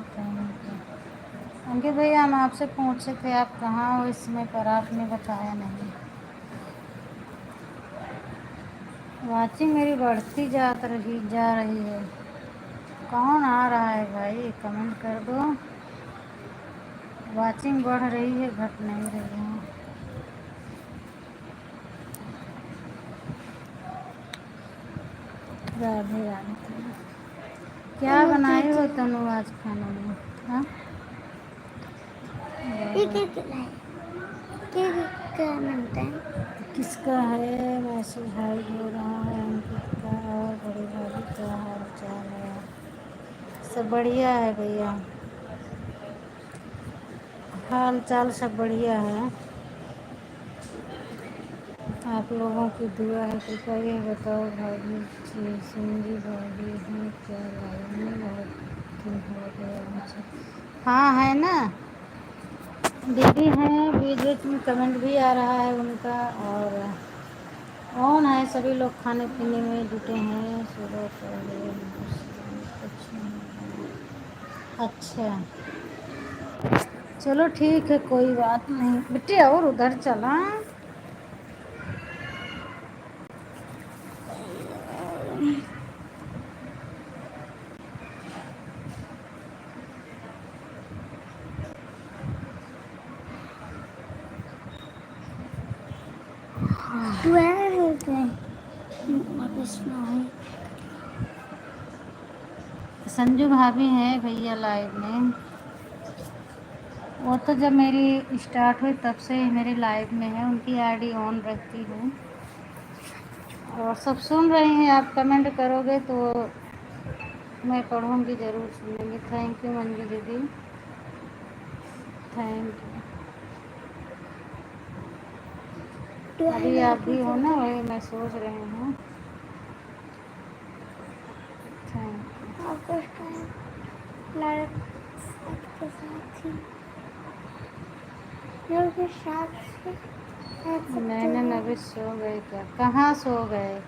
अंकित भैया, हम आपसे पूछे थे आप कहाँ हो इस समय, पर आपने बताया नहीं। वाचिंग मेरी बढ़ती जा रही है। कौन आ रहा है भाई, कमेंट कर दो। वाचिंग बढ़ रही है, घट नहीं रही है। राधे राधे। क्या बनाई हो तनु आज खाने में? हाँ, क्या मिलता है? किसका है मैसेज? हाई हो रहा है अंकित का। और बड़ी भाभी क्या हाल चाल है? सब बढ़िया है भैया, हाल चाल सब बढ़िया है। आप लोगों की दुआ है। कृपया ये बताओ भाभी जी, सिंधी भाभी हैं क्या लाइव में? बहुत दिन हो गया मुझे। हाँ है ना, दीदी हैं, बीच बीच में कमेंट भी आ रहा है उनका। और ऑन है, सभी लोग खाने पीने में जुटे हैं। सुबह पहले कुछ नहीं। अच्छा, चलो ठीक है, कोई बात नहीं बेटे। और उधर चला। संजू भाभी हैं भैया लाइव में। वो तो जब मेरी स्टार्ट हुई तब से ही मेरे लाइव में है, उनकी आईडी ऑन रखती हूँ। और सब सुन रहे हैं, आप कमेंट करोगे तो मैं पढ़ूंगी, ज़रूर सुनूंगी। थैंक यू मंजू दीदी, थैंक यू। अभी आप भी हो ना, वही मैं सोच रही हूँ। Thank you. नैनन अभी सो गए क्या? कहाँ सो गए?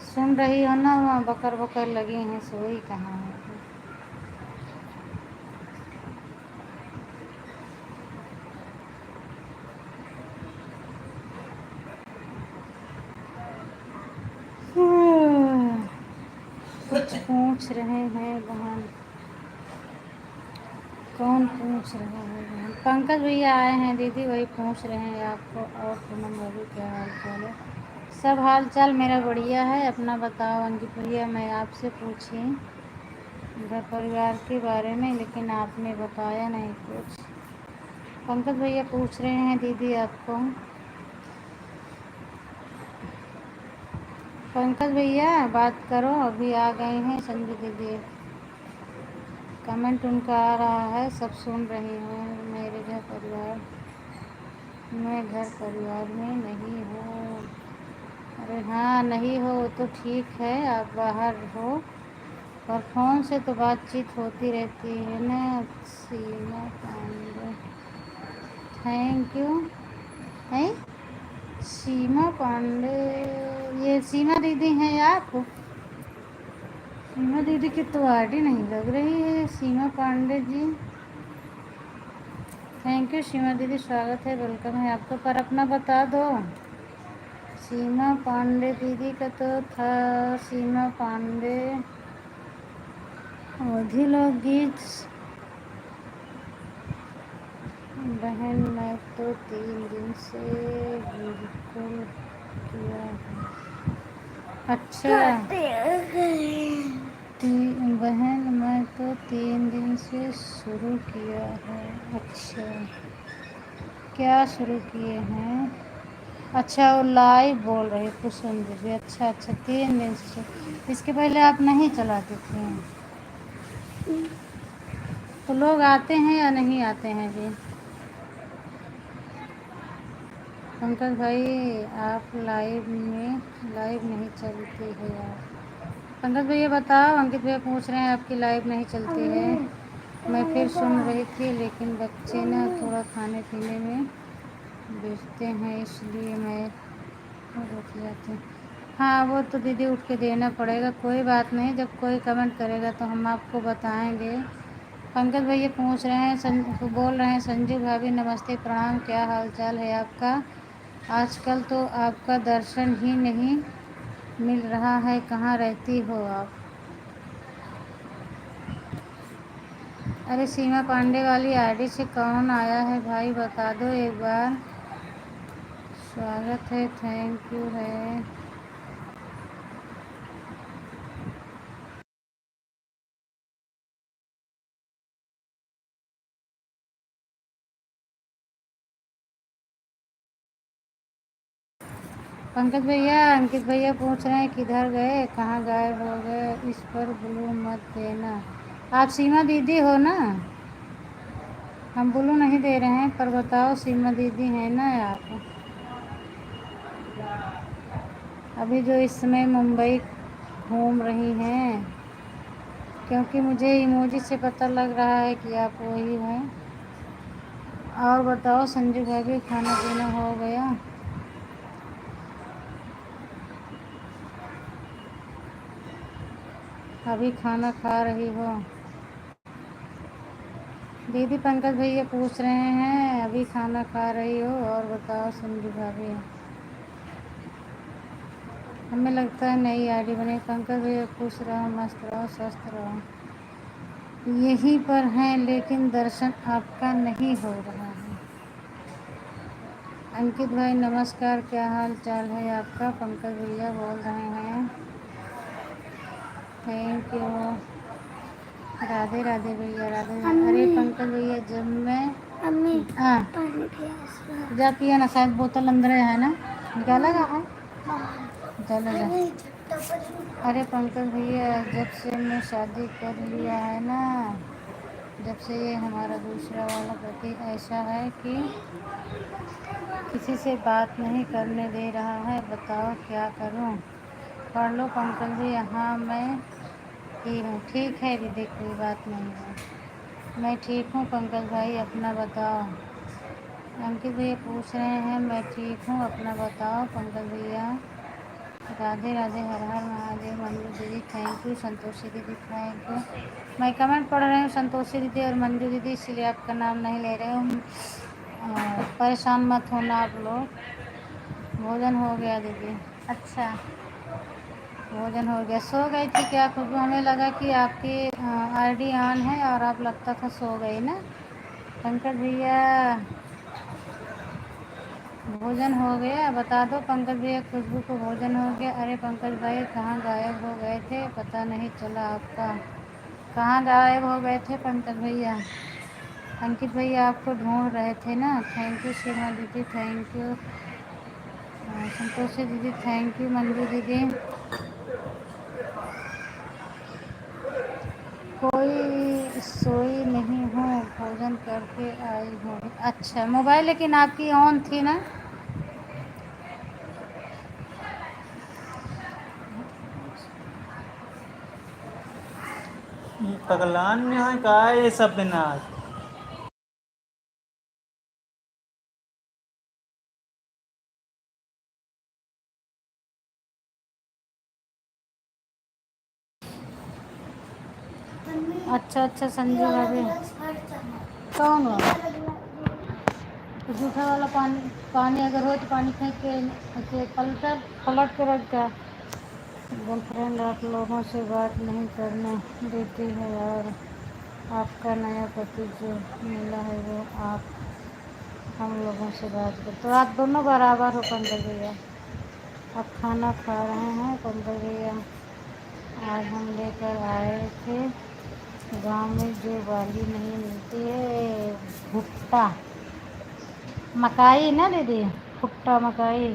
सुन रही हो ना, वहाँ बकर बकर लगी हैं, सोई कहाँ है? कुछ पूछ रहे हैं बहन। कौन पूछ रहा है बहन? पंकज भैया आए हैं दीदी, वही पूछ रहे हैं आपको। और पूनम भाभी क्या हाल चाल है? सब हाल चाल मेरा बढ़िया है, अपना बताओ अंकित भैया। मैं आपसे पूछी घर परिवार के बारे में, लेकिन आपने बताया नहीं कुछ। पंकज भैया पूछ रहे हैं दीदी आपको। पंकज भैया बात करो, अभी आ गए हैं संजू दीदी। कमेंट उनका आ रहा है, सब सुन रही हूँ। मेरे घर परिवार, मैं घर परिवार में नहीं हूँ। अरे हाँ, नहीं हो तो ठीक है, आप बाहर हो, पर फ़ोन से तो बातचीत होती रहती है ना। सीमा पांडे, थैंक यू। है सीमा पांडे, ये सीमा दीदी हैं आप? सीमा दीदी की तो आईडी नहीं लग रही है। सीमा पांडे जी, थैंक यू सीमा दीदी, स्वागत है, वेलकम है आपको। पर अपना बता दो। सीमा पांडे दीदी का तो था, सीमा पांडे अवधि लोग गीत। बहन मैं तो 3 दिन से बिल्कुल किया है। अच्छा बहन मैं तो 3 दिन से शुरू किया है। अच्छा क्या शुरू किए हैं? अच्छा वो लाइव बोल रही कुसुम दीदी। अच्छा अच्छा 3 दिन से। इसके पहले आप नहीं चलाते थे? तो लोग आते हैं या नहीं आते हैं जी? पंकज भाई आप लाइव नहीं चलती है आप। पंकज भैया बताओ। अंकित भैया पूछ रहे हैं आपकी लाइव नहीं चलती है। मैं फिर सुन रही थी लेकिन बच्चे ना थोड़ा खाने पीने में बेचते हैं इसलिए मैं रुक जाती हूँ। हाँ वो तो दीदी उठ के देना पड़ेगा, कोई बात नहीं, जब कोई कमेंट करेगा तो हम आपको बताएंगे। पंकज भैया पूछ रहे हैं, बोल रहे हैं संजू भाभी नमस्ते प्रणाम, क्या हाल चाल है आपका? आजकल तो आपका दर्शन ही नहीं मिल रहा है, कहाँ रहती हो आप? अरे सीमा पांडे वाली आईडी से कौन आया है भाई बता दो एक बार। स्वागत है, थैंक यू है। पंकज भैया अंकित भैया पूछ रहे हैं किधर गए, कहाँ गायब हो गए, इस पर ब्लू मत देना। आप सीमा दीदी हो ना? हम ब्लू नहीं दे रहे हैं, पर बताओ सीमा दीदी हैं ना आप? अभी जो इस समय मुंबई घूम रही हैं, क्योंकि मुझे इमोजी से पता लग रहा है कि आप वही हैं। और बताओ संजू भाभी खाना पीना हो गया? अभी खाना खा रही हो? दीदी पंकज भैया पूछ रहे हैं अभी खाना खा रही हो? और बताओ संजू भाभी। हमें लगता है नई आईडी बने। पंकज भैया खुश रहो, मस्त रहो, स्वस्थ रहो। यहीं पर हैं लेकिन दर्शन आपका नहीं हो रहा है। अंकित भाई नमस्कार, क्या हाल चाल है आपका? पंकज भैया बोल रहे हैं थैंक यू। राधे राधे भैया, राधे राधे। अरे पंकज भैया जब मैं हाँ जा पिया ना, शायद बोतल अंदर है ना, निकाला का है, चलो जा। अरे पंकज भैया जब से मैं शादी कर लिया है ना, जब से ये हमारा दूसरा वाला पति ऐसा है कि किसी से बात नहीं करने दे रहा है, बताओ क्या करूं? पढ़ लो पंकज जी। हाँ मैं ठीक हूँ। ठीक है दीदी कोई बात नहीं है, मैं ठीक हूँ। पंकज भाई अपना बताओ। अंकित भैया पूछ रहे हैं मैं ठीक हूँ, अपना बताओ पंकज भैया। राधे राधे, हर हर महादेव। मंजू दीदी थैंक यू, संतोषी दीदी थैंक यू। मैं कमेंट पढ़ रही हूँ संतोषी दीदी और मंजू दीदी, इसलिए आपका नाम नहीं ले रहे हूँ, परेशान मत होना आप लोग। भोजन हो गया दीदी? अच्छा भोजन हो गया। सो गई थी क्या खुशबू? हमें लगा कि आपकी आईडी ऑन है और आप लगता था सो गई ना। पंकज भैया भोजन हो गया बता दो। पंकज भैया खुशबू को भोजन हो गया। अरे पंकज भाई कहाँ गायब हो गए थे, पता नहीं चला आपका। कहाँ गायब हो गए थे पंकज भैया? अंकित भैया आपको ढूंढ रहे थे ना। थैंक यू सीमा दीदी, थैंक यू संतोषी दीदी, थैंक यू मंजू दीदी। कोई सोई नहीं हूँ, भोजन करके आई हूँ। अच्छा मोबाइल लेकिन आपकी ऑन थी ना? पगलान में है का ये सब बिना। मम्मी अच्छा अच्छा संजू भाभी अलग अलग स्कर्ट चाहिए। कौन हो? अलग अलग तो जूठा वाला पानी पानी अगर हो तो पानी फेंक के ऐसे पलट के रख दिया। गर्लफ्रेंड आप लोगों से बात नहीं करने देती है और आपका नया पति जो मिला है वो आप हम लोगों से बात कर, तो आप दोनों बराबर हो पंकज भैया। अब खाना खा रहे हैं पंकज भैया। आज हम लेकर आए थे गांव में जो वाली नहीं मिलती है, भुट्टा मकाई ना दीदी, भुट्टा मकाई,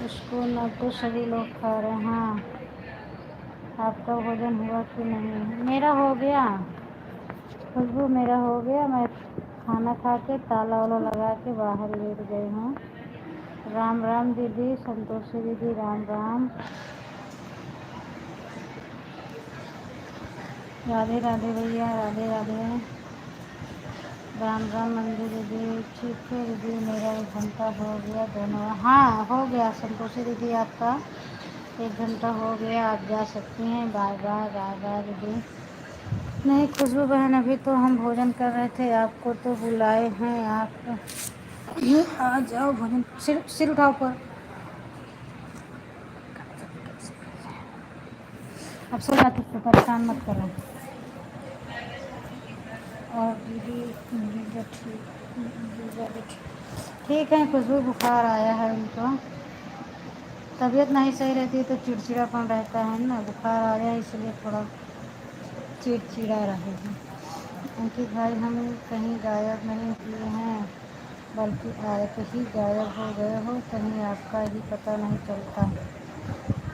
उसको न तो सभी लोग खा रहे हैं। हाँ, आपका भोजन हुआ कि नहीं? मेरा हो गया खुशबू, मेरा हो गया। मैं खाना खा के ताला वाला लगा के बाहर लेट गई हूँ। राम राम दीदी, संतोषी दीदी, राम राम, राधे राधे भैया, राधे राधे, राम राम मंदिर दीदी। ठीक है दीदी, मेरा 1 घंटा हो गया दोनों। हाँ हो गया संतोषी दीदी, आपका 1 घंटा हो गया, आप जा सकती हैं। बाय बाय बाय बाय दीदी। नहीं खुशबू बहन, अभी तो हम भोजन कर रहे थे, आपको तो बुलाए हैं, आप आ जाओ भोजन। सिर उठाओ पर। अब सो जाते तो परेशान मत करो। और दीदी जीजा ठीक है। खुशबू बुखार आया है उनको, तबीयत नहीं सही रहती है तो चिड़चिड़ापन रहता है ना, बुखार आया है इसलिए थोड़ा चिड़चिड़ा रहे हैं। अंकित भाई, हम कहीं गायब नहीं किए हैं, बल्कि आए तो ही गायब हो गए हो, कहीं आपका ही पता नहीं चलता।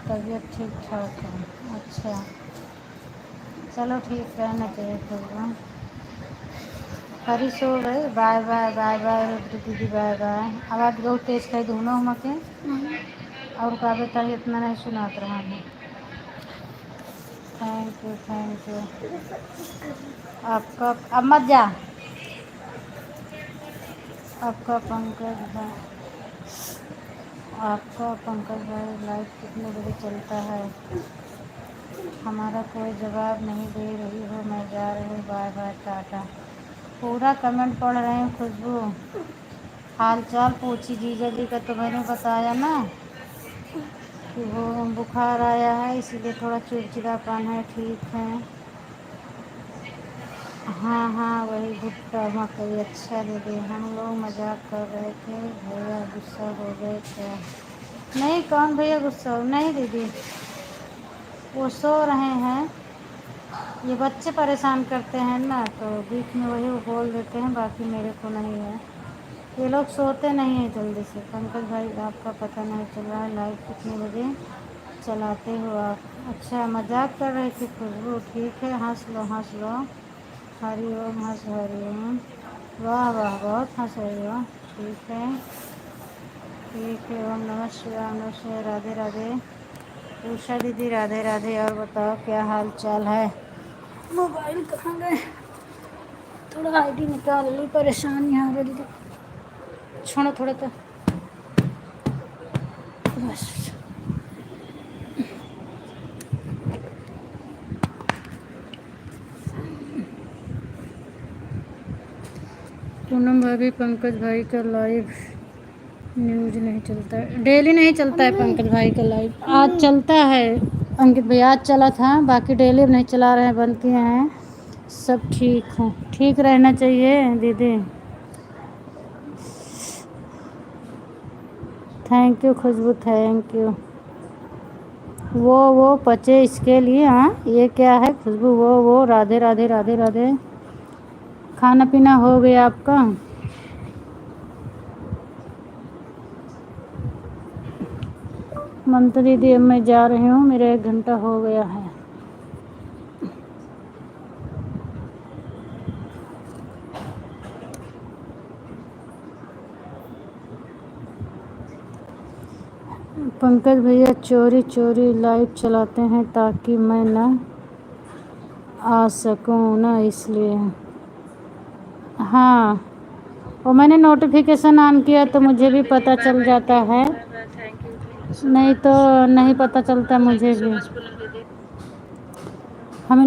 तबीयत ठीक ठाक है? अच्छा चलो ठीक रहना चाहिए खुशबू। हरी सो गए। बाय बाय बाय बाय दीदी, बाय बाय। आवाज़ बहुत तेज कह दूँ ना हम के और का बताइए, इतना नहीं सुनात रहा है। Thank you thank you. आपका अब मत जा। आपका पंकज भाई, आपका पंकज भाई लाइव कितने बजे चलता है? हमारा कोई जवाब नहीं दे रही हो, मैं जा रही हूँ, बाय बाय टाटा। पूरा कमेंट पढ़ रहे हैं खुशबू। हाल चाल पूछी जीजा जी का, तो मैंने बताया ना कि वो बुखार आया है इसीलिए थोड़ा चिड़चिड़ापन है। ठीक है। हाँ हाँ वही भुट्टा मकई। अच्छा दीदी, हम लोग मजाक कर रहे थे, भैया गुस्सा हो गए क्या? नहीं, कौन भैया गुस्सा हो? नहीं दीदी, वो सो रहे हैं, ये बच्चे परेशान करते हैं ना तो बीच में वही वो बोल देते हैं, बाकी मेरे को नहीं है। ये लोग सोते नहीं हैं जल्दी से। पंकज भाई, आपका पता नहीं चल रहा है, लाइव कितने बजे चलाते हो आप? अच्छा मजाक कर रही थी खुशबू, ठीक है, हंस लो हंस लो। हरि ओम, हंस हरि ओम। वाह वाह, बहुत हंस रही हो। ठीक है ठीक है। ओम नमः शिवाय, नमः शिवाय, राधे राधे। उषा दीदी राधे राधे। और बताओ क्या हाल चाल है? मोबाइल कहाँ गए? थोड़ा आईडी निकाल ली, परेशानी हो रही दीदी। छोड़ो थोड़ा तो बस। पूनम भाभी, पंकज भाई का लाइव न्यूज नहीं चलता है, डेली नहीं चलता है पंकज भाई का लाइव। आज चलता है अंकित भैया, आज चला था, बाकी डेली नहीं चला रहे हैं, बंद किए हैं। सब ठीक हो? ठीक रहना चाहिए दीदी। Thank you Khushboo, thank you. वो पचे इसके लिए। हाँ ये क्या है खुशबू? वो राधे राधे राधे राधे। खाना पीना हो गया आपका? ममता दीदी, अब मैं जा रही हूँ, मेरा 1 घंटा हो गया है। पंकज भैया चोरी चोरी लाइव चलाते हैं ताकि मैं ना आ सकूँ ना, इसलिए। हाँ, और मैंने नोटिफिकेशन ऑन किया तो मुझे भी पता चल जाता है, नहीं तो नहीं पता चलता मुझे भी। हम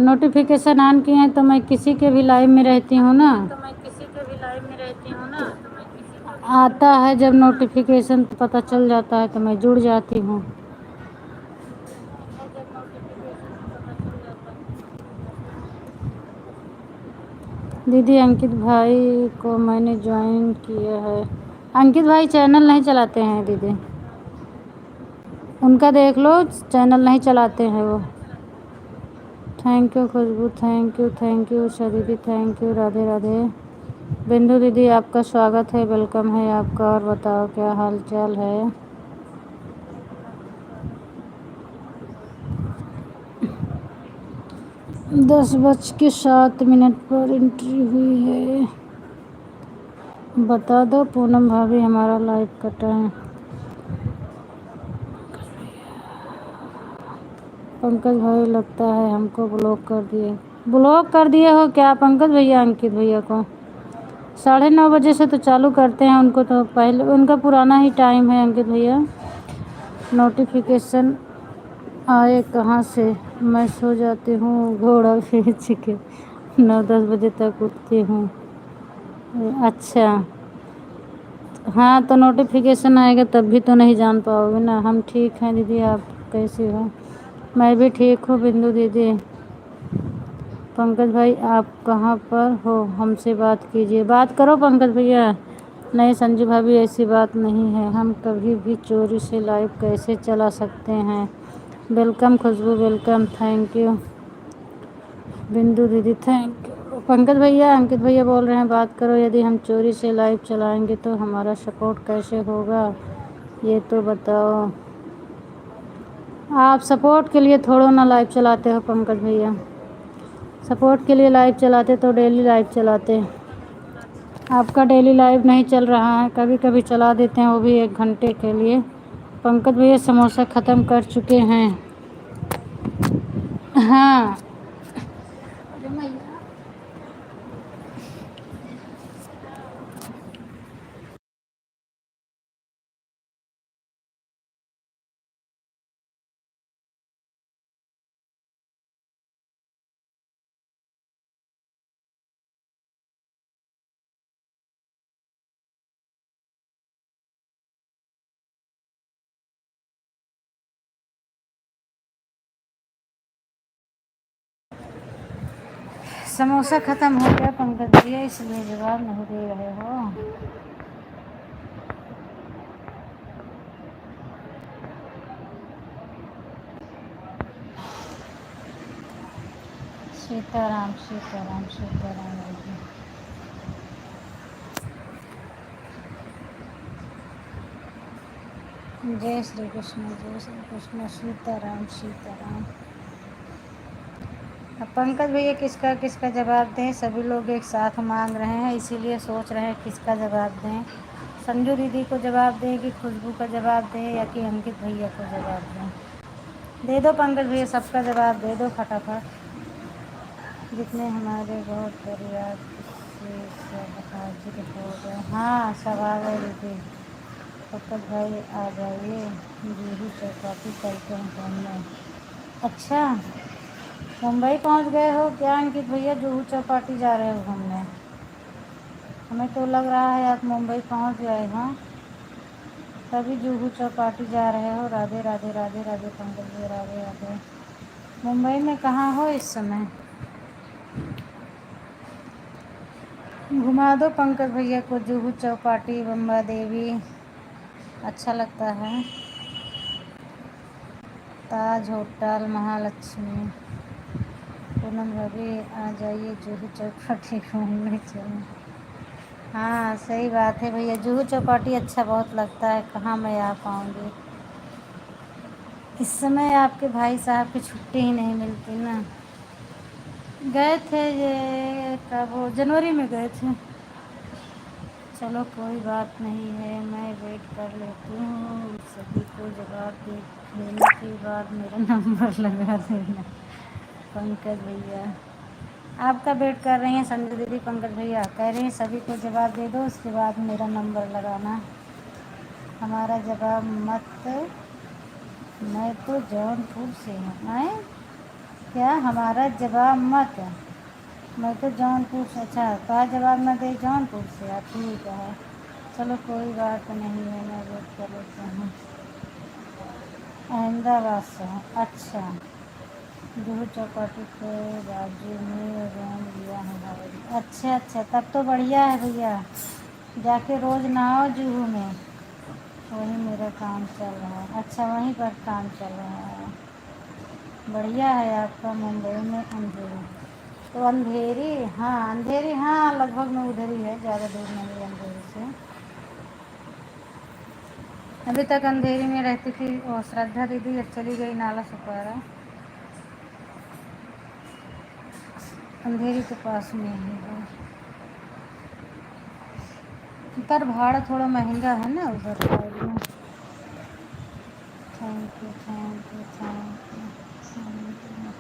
नोटिफिकेशन ऑन किए हैं तो मैं किसी के भी लाइव में रहती हूँ ना, आता है जब नोटिफिकेशन तो पता चल जाता है तो मैं जुड़ जाती हूँ। दीदी अंकित भाई को मैंने ज्वाइन किया है। अंकित भाई चैनल नहीं चलाते हैं दीदी, उनका देख लो, चैनल नहीं चलाते हैं वो। Thank you Khushboo, thank you Usha दीदी, थैंक यू, राधे राधे। बिंदु दीदी आपका स्वागत है, वेलकम है आपका। और बताओ क्या हाल चाल है। 10:07 पर एंट्री हुई है। बता दो पूनम भाभी हमारा लाइव कटा है। पंकज भाई लगता है हमको ब्लॉक कर दिए। ब्लॉक कर दिए हो क्या पंकज भैया अंकित भैया को? 9:30 बजे से तो चालू करते हैं उनको, तो पहले उनका पुराना ही टाइम है अंकित भैया। नोटिफिकेशन आए कहाँ से? मैं सो जाती हूँ घोड़ा बेच के, 9-10 बजे तक उठती हूँ। अच्छा हाँ, तो नोटिफिकेशन आएगा तब भी तो नहीं जान पाओगे ना। हम ठीक हैं दीदी, आप कैसी हो? मैं भी ठीक हूँ बिंदु दीदी। पंकज भाई आप कहाँ पर हो? हमसे बात कीजिए। बात करो पंकज भैया। नहीं संजू भाभी ऐसी बात नहीं है, हम कभी भी चोरी से लाइव कैसे चला सकते हैं। Welcome Khushboo, welcome, thank you Bindu दीदी, थैंक यू। पंकज भैया अंकित भैया बोल रहे हैं बात करो, यदि हम चोरी से लाइव चलाएंगे तो हमारा सपोर्ट कैसे होगा ये तो बताओ। आप सपोर्ट के लिए थोड़ा ना लाइव चलाते हो पंकज भैया, सपोर्ट के लिए लाइव चलाते तो डेली लाइव चलाते। आपका डेली लाइव नहीं चल रहा है, कभी कभी चला देते हैं वो भी 1 घंटे के लिए। पंकज भैया समोसा ख़त्म कर चुके हैं। हाँ समोसा ख़त्म हो गया पंकज भैया, इसलिए जवाब नहीं दे रहे हो। सीताराम सीताराम सीताराम। जय श्री कृष्ण, जय श्री कृष्ण, सीताराम सीताराम। अब पंकज भैया किसका किसका जवाब दें? सभी लोग एक साथ मांग रहे हैं, इसीलिए सोच रहे हैं किसका जवाब दें। संजू दीदी को जवाब दें कि खुशबू का जवाब दें या कि अंकित भैया को जवाब दें? दे दो पंकज भैया, सबका जवाब दे दो फटाफट। जितने हमारे बहुत परिवार से सब हाजिर हो गए। हाँ सब आ गए दीदी। पंकज भाई आ जाइए, जूही चौपाटी चलते हैं घूमने। अच्छा मुंबई पहुंच गए हो क्या अंकित भैया? जुहू चौपाटी जा रहे हो घूमने? हमें तो लग रहा है आप मुंबई पहुंच गए हो, तभी जुहू चौपाटी जा रहे हो। राधे राधे राधे राधे पंकज भैया, राधे राधे। मुंबई में कहाँ हो इस समय? घुमा दो पंकज भैया को जुहू चौपाटी, बम्बा देवी, अच्छा लगता है। ताज होटल, महालक्ष्मी। पूनम भाभी आ जाइए जुहू चौपाटी घूमने चलें। हाँ सही बात है भैया, जुहू चौपाटी अच्छा बहुत लगता है, कहाँ मैं आ पाऊँगी। इस समय आपके भाई साहब की छुट्टी ही नहीं मिलती ना। गए थे ये कब, जनवरी में गए थे। चलो कोई बात नहीं है, मैं वेट कर लेती हूँ। सभी को जवाब देने के बाद मेरा नंबर लगा देना। पंकज भैया आपका वेट कर रही हैं संजय दीदी। पंकज भैया कह रहे हैं सभी को जवाब दे दो, उसके बाद मेरा नंबर लगाना। हमारा जवाब मत, मैं तो जौनपुर से हूँ। आए क्या हमारा जवाब मत? मैं तो जौनपुर से। अच्छा कहा जवाब न दे जौनपुर से, आप ठीक है। चलो कोई बात नहीं है, मैं वेट कर लेता हूँ। अहमदाबाद से हैं, अच्छा। जुहू चौपाटी के बाजू में रूम लिया है भाई। अच्छा अच्छा, तब तो बढ़िया है भैया, जाके रोज़ नहाओ जुहू में। वहीं मेरा काम चल रहा है। अच्छा, वहीं पर काम चल रहा है। बढ़िया है आपका। मुंबई में अंधेरी, तो अंधेरी, हाँ अंधेरी, हाँ लगभग में उधर ही है, ज़्यादा दूर नहीं है अंधेरी से। अभी तक अंधेरी में रहती थी और श्रद्धा दीदी, अब चली गई नाला सुपारा। अंधेरी के पास में ही है, पर भाड़ा थोड़ा महंगा है ना उधर साइड में। Thank you thank you thank you thank you.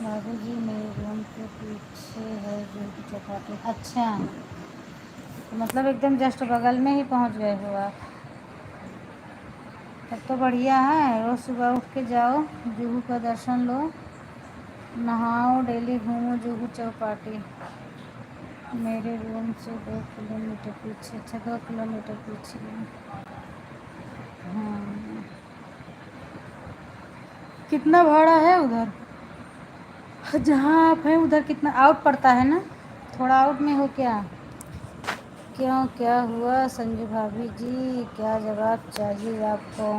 बाबू जी मेरे रूम के पीछे है जुहू की चौपाटी। अच्छा, तो मतलब एकदम जस्ट बगल में ही पहुंच गए हो आप। तब तो बढ़िया है, रोज़ सुबह उठ के जाओ, जुहू का दर्शन लो, नहाओ, डेली घूमो जुहू चौपाटी। मेरे रूम से 2 किलोमीटर पीछे। अच्छा, 2 किलोमीटर पीछे है। हाँ, कितना भाड़ा है उधर जहाँ आप हैं? उधर कितना आउट पड़ता है ना? थोड़ा आउट में हो क्या? क्यों, क्या हुआ संजू भाभी जी, क्या जवाब चाहिए आपको?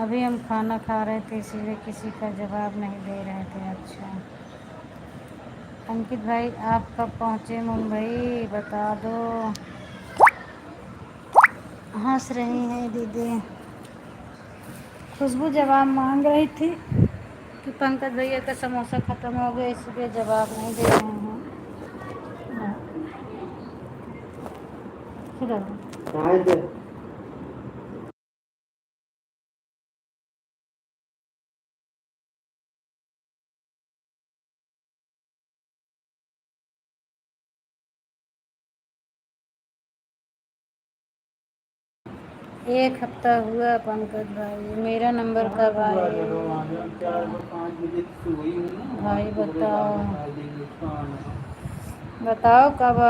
अभी हम खाना खा रहे थे, इसीलिए किसी का जवाब नहीं दे रहे थे। अच्छा, अंकित भाई आप कब पहुँचे मुंबई, बता दो। हंस रही हैं दीदी। खुशबू जवाब मांग रही थी कि पंकज भैया का समोसा ख़त्म हो गया, इसलिए जवाब नहीं दे रहे हैं। फिर एक हफ्ता हुआ पंकज भाई, मेरा नंबर कब आए? भाई बताओ, बताओ कब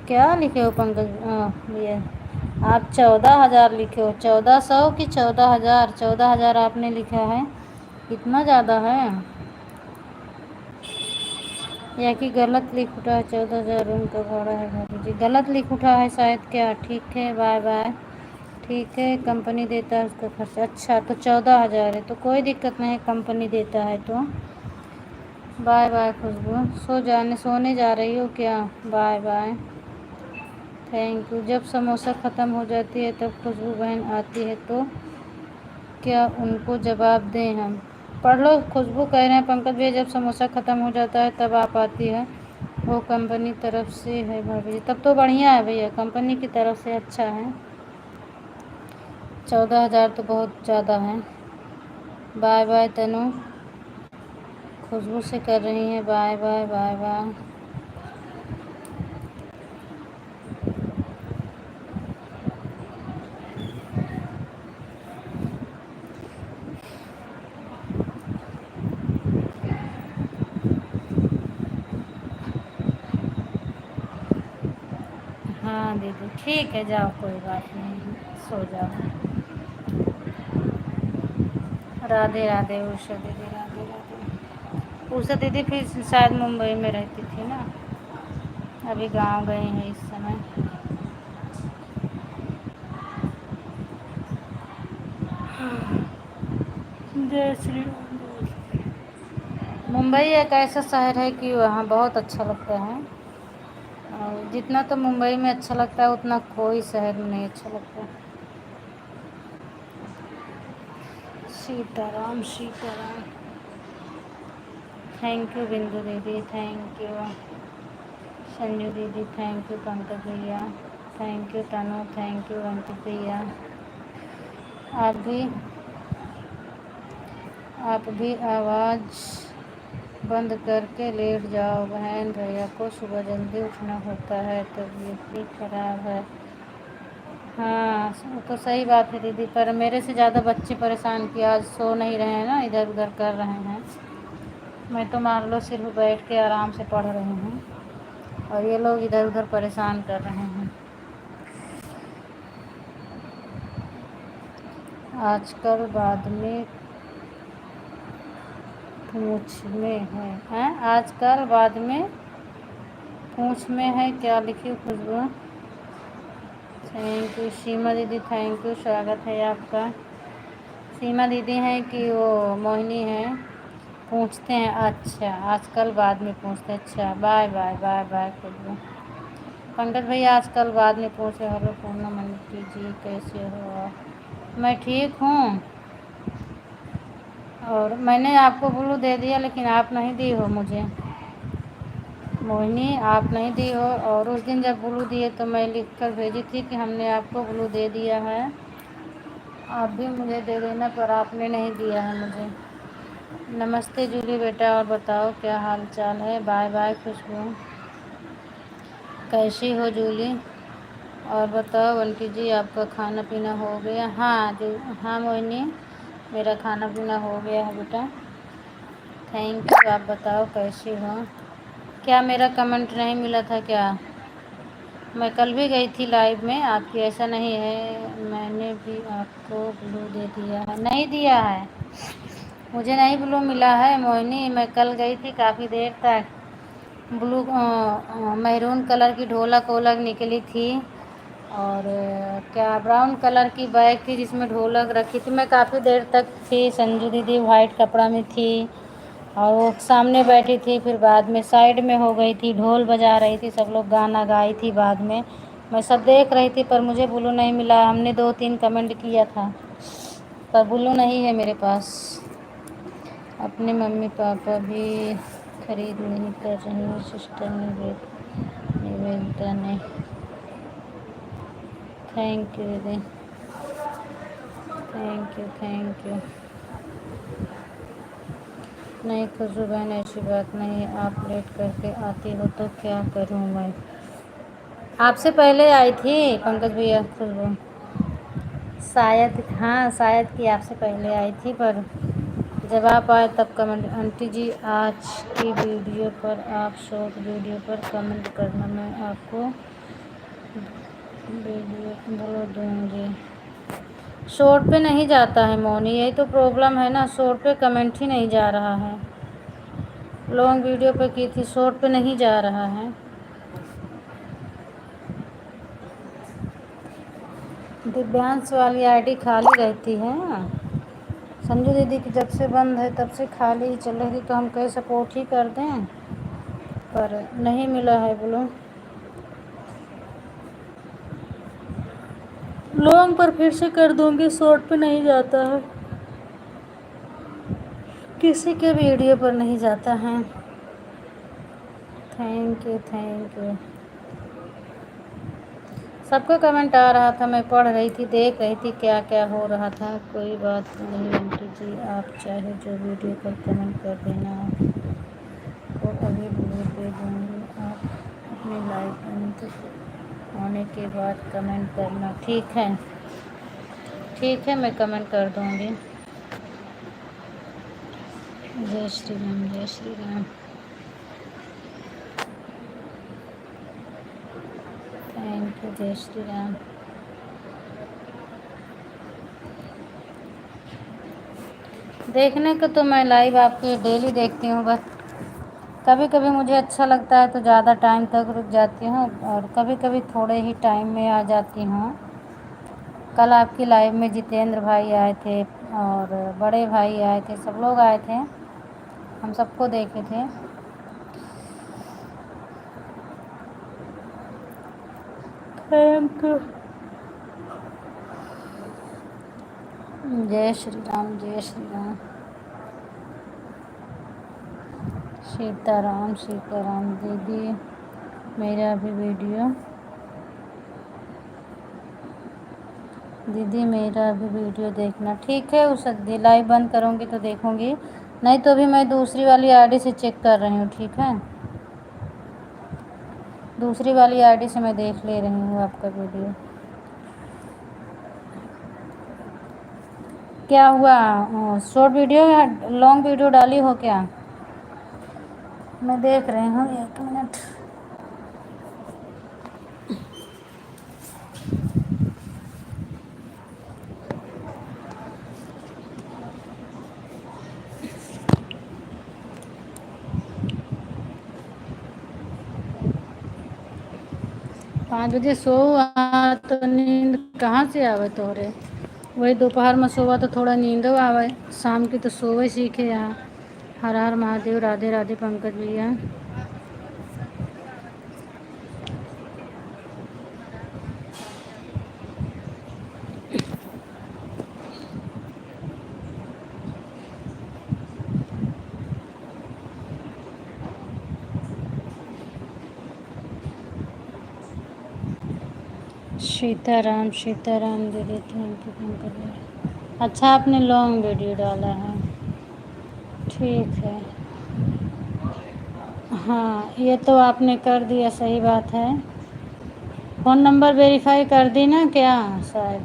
क्या लिखे हो पंकज भैया? आप 14,000 लिखे हो, 1400 कि 14,000? 14,000 आपने लिखा है, इतना ज़्यादा है या कि गलत लिख उठा है? 14,000 रूम का भाड़ा है भाभी जी, गलत लिख उठा है शायद। क्या ठीक है, बाय बाय। ठीक है, कंपनी देता है उसका खर्चा। अच्छा, तो 14,000 है तो कोई दिक्कत नहीं, कंपनी देता है तो। बाय बाय खुशबू, सोने जा रही हो क्या? Bye bye, thank you. जब समोसा ख़त्म हो जाती है तब खुशबू बहन आती है, तो क्या उनको जवाब दें हम? पढ़ लो, खुशबू कह रहे हैं पंकज भैया जब समोसा ख़त्म हो जाता है तब आप आती है, वो कंपनी तरफ से है भाभी जी। तब तो बढ़िया है भैया, कंपनी की तरफ से अच्छा है। 14,000 तो बहुत ज़्यादा है। बाय बाय तनु, खुशबू से कर रही हैं बाय बाय बाय बाय। हाँ दीदी ठीक है, जाओ कोई बात नहीं, सो जाओ। राधे राधे उषा दीदी, राधे राधे। उषा दीदी फिर शायद मुंबई में रहती थी ना, अभी गांव गए हैं इस समय। जय श्री राम। मुंबई एक ऐसा शहर है कि वहाँ बहुत अच्छा लगता है, और जितना तो मुंबई में अच्छा लगता है उतना कोई शहर में नहीं अच्छा लगता। सीताराम सीताराम। थैंक यू बिंदु दीदी, थैंक यू संजू दीदी, थैंक यू पंकज भैया, thank you Tanu, thank you Ankit भैया। आप भी आप भी आवाज़ बंद करके लेट जाओ। बहन भैया को सुबह जल्दी उठना होता है, तबीयत भी खराब है। हाँ वो तो सही बात है दीदी, पर मेरे से ज़्यादा बच्चे परेशान किया, आज सो नहीं रहे हैं ना, इधर उधर कर रहे हैं। मैं तो मान लो सिर्फ बैठ के आराम से पढ़ रही हूँ और ये लोग इधर उधर परेशान कर रहे हैं। आजकल बाद में पूछ में है, हैं? आजकल बाद में पूछ में है क्या लिखी खुशबू। थैंक यू सीमा दीदी, थैंक यू, स्वागत है आपका। सीमा दीदी हैं कि वो मोहिनी है, पूछते हैं। अच्छा आजकल बाद में पूछते हैं, अच्छा बाय बाय बाय बाय खुशबू। पंकज भैया आजकल बाद में पूछे। हेलो पूनम आंटी जी कैसे हो आप? मैं ठीक हूँ, और मैंने आपको ब्लू दे दिया लेकिन आप नहीं दी हो मुझे। मोहिनी आप नहीं दी हो, और उस दिन जब ब्लू दिए तो मैं लिख कर भेजी थी कि हमने आपको ब्लू दे दिया है, आप भी मुझे दे देना, पर आपने नहीं दिया है मुझे। नमस्ते जूली बेटा, और बताओ क्या हाल चाल है। बाय बाय खुशबू, कैसी हो जूली? और बताओ बंटी जी आपका खाना पीना हो गया? हाँ जो, हाँ मोहिनी मेरा खाना पीना हो गया है बेटा, थैंक यू। आप बताओ कैसी हो? क्या मेरा कमेंट नहीं मिला था क्या? मैं कल भी गई थी लाइव में आपकी, ऐसा नहीं है मैंने भी आपको ब्लू दे दिया है। नहीं दिया है, मुझे नहीं ब्लू मिला है मोहिनी। मैं कल गई थी काफ़ी देर तक, ब्लू मैरून कलर की ढोलक वोलक निकली थी, और क्या ब्राउन कलर की बैग थी जिसमें ढोलक रखी थी। मैं काफ़ी देर तक थी, संजू दीदी वाइट कपड़ा में थी और वो सामने बैठी थी, फिर बाद में साइड में हो गई थी, ढोल बजा रही थी, सब लोग गाना गाई थी। बाद में मैं सब देख रही थी, पर मुझे ब्लू नहीं मिला। हमने 2-3 कमेंट किया था, पर ब्लू नहीं है मेरे पास। अपने मम्मी पापा भी खरीद नहीं कर रही हूँ, सिस्टर निवेदिता ने। थैंक यू दीदी, थैंक यू थैंक यू। नहीं खुशबू बहन ऐसी बात नहीं है, आप लेट करके आती हो तो क्या करूँ मैं? आपसे पहले आई थी पंकज भैया खुशबू, शायद, हाँ शायद कि आपसे पहले आई थी, पर जब आप आए तब कमेंट। आंटी जी आज की वीडियो पर आप शॉर्ट वीडियो पर कमेंट करना, मैं आपको वीडियो बोल दूँगी। शॉर्ट पे नहीं जाता है मोनी, यही तो प्रॉब्लम है ना, शॉर्ट पे कमेंट ही नहीं जा रहा है। लॉन्ग वीडियो पे की थी, शॉर्ट पे नहीं जा रहा है। दिव्यांश वाली आईडी खाली रहती है ना, संजू दीदी की जब से बंद है तब से खाली ही चल रही थी, तो हम कहीं सपोर्ट ही कर दें, पर नहीं मिला है बोलो। लॉन्ग पर फिर से कर दूंगी, शॉर्ट पे नहीं जाता है, किसी के वीडियो पर नहीं जाता है। Thank you thank you. सबका कमेंट आ रहा था, मैं पढ़ रही थी, देख रही थी क्या क्या हो रहा था। कोई बात नहीं आंटी जी, आप चाहे जो वीडियो पर कमेंट कर देना, आपको अभी ब्लू दे दूँगी, आप अपने लाइव अंत होने के बाद कमेंट करना। ठीक है ठीक है, मैं कमेंट कर दूँगी। जय श्री राम जय श्री राम। थैंक यू, जय श्री राम। देखने को तो मैं लाइव आपके डेली देखती हूँ, बस कभी कभी मुझे अच्छा लगता है तो ज़्यादा टाइम तक रुक जाती हूँ, और कभी कभी थोड़े ही टाइम में आ जाती हूँ। कल आपकी लाइव में जितेंद्र भाई आए थे और बड़े भाई आए थे, सब लोग आए थे, हम सबको देखे थे। Thank you. जय श्री राम, जय श्री राम। सीताराम सीताराम। दीदी मेरा भी वीडियो देखना। ठीक है उस लाइव बंद करूँगी तो देखूँगी, नहीं तो भी मैं दूसरी वाली आईडी से चेक कर रही हूँ। ठीक है, दूसरी वाली आईडी से मैं देख ले रही हूँ आपका वीडियो। क्या हुआ, शॉर्ट वीडियो या लॉन्ग वीडियो डाली हो क्या? मैं देख रही हूँ, 1 मिनट। पाँच बजे सो तो नींद कहाँ से आवे तोरे? वही दोपहर में सोवा तो थोड़ा नींदो आवे, शाम की तो सोवे सीखे यहाँ। हर हर महादेव, राधे राधे पंकज भैया। सीताराम सीताराम दीदी, थैंक यू पंकज भैया। अच्छा आपने लॉन्ग वीडियो डाला है, ठीक है। हाँ ये तो आपने कर दिया, सही बात है। फ़ोन नंबर वेरीफाई कर दी ना क्या? शायद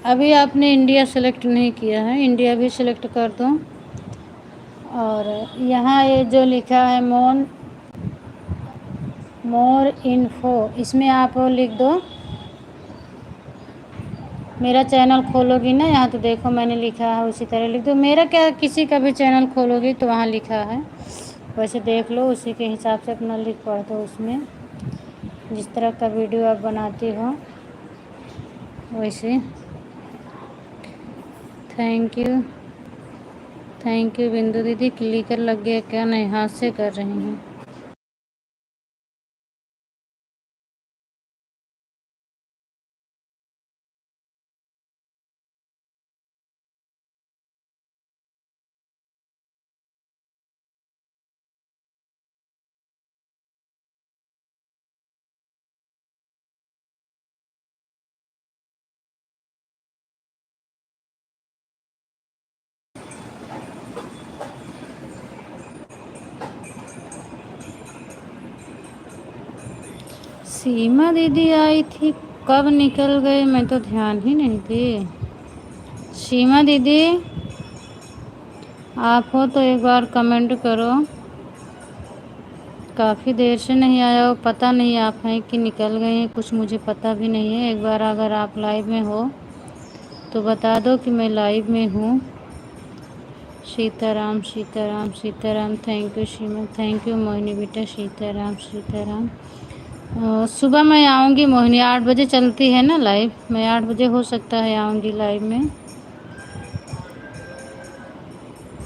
अभी आपने इंडिया सेलेक्ट नहीं किया है, इंडिया भी सिलेक्ट कर दो। और यहाँ ये जो लिखा है मोर इन्फो, इसमें आप लिख दो। मेरा चैनल खोलोगी ना यहाँ तो देखो मैंने लिखा है, उसी तरह लिख दो। मेरा क्या, किसी का भी चैनल खोलोगी तो वहाँ लिखा है, वैसे देख लो, उसी के हिसाब से अपना लिख पढ़ दो। उसमें जिस तरह का वीडियो आप बनाती हो वैसे। थैंक यू बिंदु दीदी। क्लिकर लग गया क्या? नहीं, हाथ से कर रही हूँ। सीमा दीदी आई थी, कब निकल गए? मैं तो ध्यान ही नहीं दी। सीमा दीदी आप हो तो एक बार कमेंट करो। काफ़ी देर से नहीं आया हो, पता नहीं आप हैं कि निकल गए हैं, कुछ मुझे पता भी नहीं है। एक बार अगर आप लाइव में हो तो बता दो कि मैं लाइव में हूँ। Sitaram Sitaram Sitaram. Thank you Seema, thank you Mohini बेटा। सीताराम सीताराम। सुबह मैं आऊँगी मोहिनी, 8 बजे चलती है ना लाइव, मैं 8 बजे हो सकता है आऊँगी लाइव में,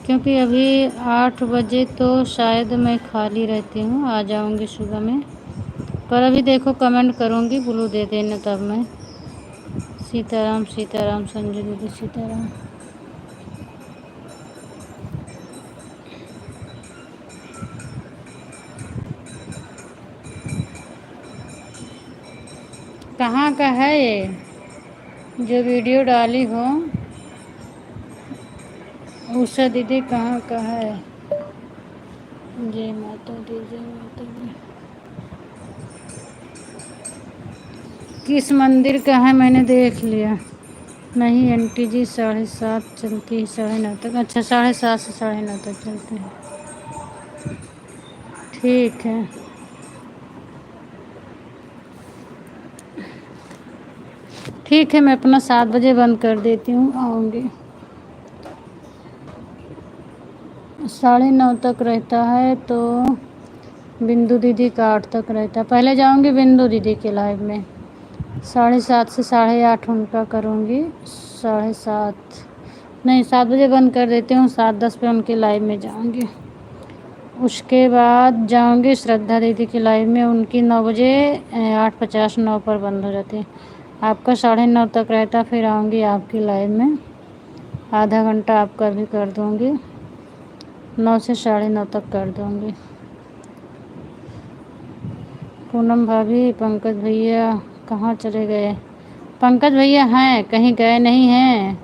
क्योंकि अभी 8 बजे तो शायद मैं खाली रहती हूँ, आ जाऊँगी सुबह में। पर अभी देखो कमेंट करूँगी, ब्लू दे देना तब मैं। सीताराम सीताराम संजय दीदी, सीताराम। कहाँ का है ये जो वीडियो डाली हो? उषा दीदी कहाँ का है? जय माता दी, जय माता दी। किस मंदिर का है मैंने देख लिया। नहीं आंटी जी, 7:30 चलती है, 9:30 तक। अच्छा 7:30 से 9:30 तक चलते हैं, ठीक है। ठीक है, मैं अपना 7 बजे बंद कर देती हूँ, आऊँगी। 9:30 तक रहता है तो बिंदु दीदी का 8 तक रहता है। पहले जाऊँगी बिंदु दीदी के लाइव में, 7:30 से 8:30 उनका करूँगी। 7:30 नहीं, 7 बजे बंद कर देती हूँ, 7:10 पे उनके लाइव में जाऊँगी। उसके बाद जाऊँगी श्रद्धा दीदी की लाइव में, उनकी 9 बजे 8:50 9 पर बंद हो जाती है। आपका 9:30 तक रहता, फिर आऊँगी आपकी लाइव में, आधा घंटा आपका भी कर दूँगी, 9 से 9:30 तक कर दूँगी। पूनम भाभी, पंकज भैया कहाँ चले गए? पंकज भैया हैं, कहीं गए नहीं हैं।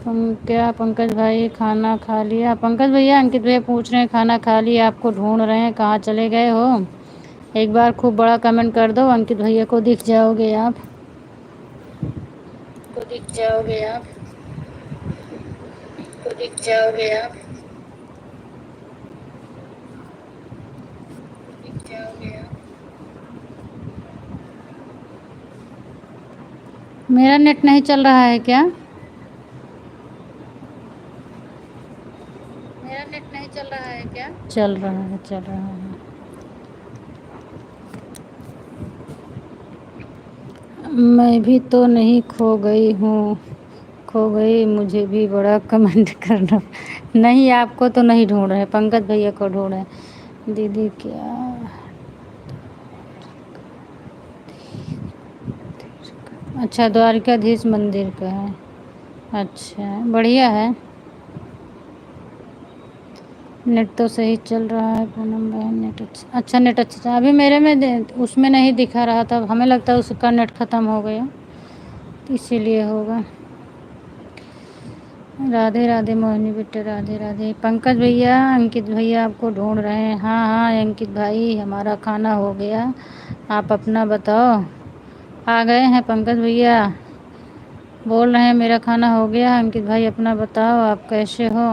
क्या पंकज भाई खाना खा लिया? पंकज भैया, अंकित भैया पूछ रहे हैं खाना खा लिया, आपको ढूंढ रहे हैं, कहाँ चले गए हो? एक बार खूब बड़ा कमेंट कर दो, अंकित भैया को दिख जाओगे आप, को दिख जाओगे आप, को दिख जाओगे आप, दिख जाओगे आप। मेरा नेट नहीं चल रहा है क्या? मेरा नेट नहीं चल रहा है क्या? चल रहा है, चल रहा है। मैं भी तो नहीं खो गई हूँ, खो गई, मुझे भी बड़ा कमेंट करना। नहीं, आपको तो नहीं ढूंढ रहे, पंकज भैया को ढूंढ रहे। दीदी क्या? अच्छा, द्वारकाधीश मंदिर का है। अच्छा, बढ़िया है। नेट तो सही चल रहा है पूनम बहन, नेट अच्छा नेट अच्छा। अभी मेरे में उसमें नहीं दिखा रहा था, हमें लगता है उसका नेट ख़त्म हो गया, इसीलिए होगा। राधे राधे मोहिनी बेटे, राधे राधे। पंकज भैया, अंकित भैया आपको ढूंढ रहे हैं। हाँ हाँ अंकित भाई, हमारा खाना हो गया, आप अपना बताओ। आ गए हैं पंकज भैया, बोल रहे हैं मेरा खाना हो गया। अंकित भाई अपना बताओ, आप कैसे हो?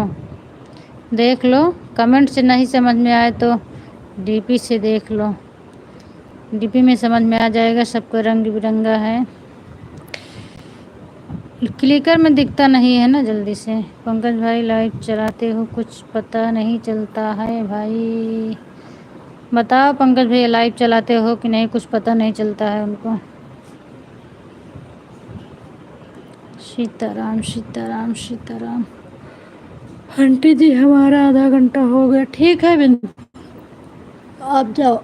देख लो, कमेंट से नहीं समझ में आए तो डीपी से देख लो, डीपी में समझ में आ जाएगा, सबका रंग बिरंगा है। क्लिकर में दिखता नहीं है ना जल्दी से। पंकज भाई लाइव चलाते हो, कुछ पता नहीं चलता है भाई, बताओ पंकज भैया लाइव चलाते हो कि नहीं, कुछ पता नहीं चलता है उनको। सीताराम सीताराम सीताराम। आंटी जी हमारा आधा घंटा हो गया। ठीक है बिंदु, आप जाओ।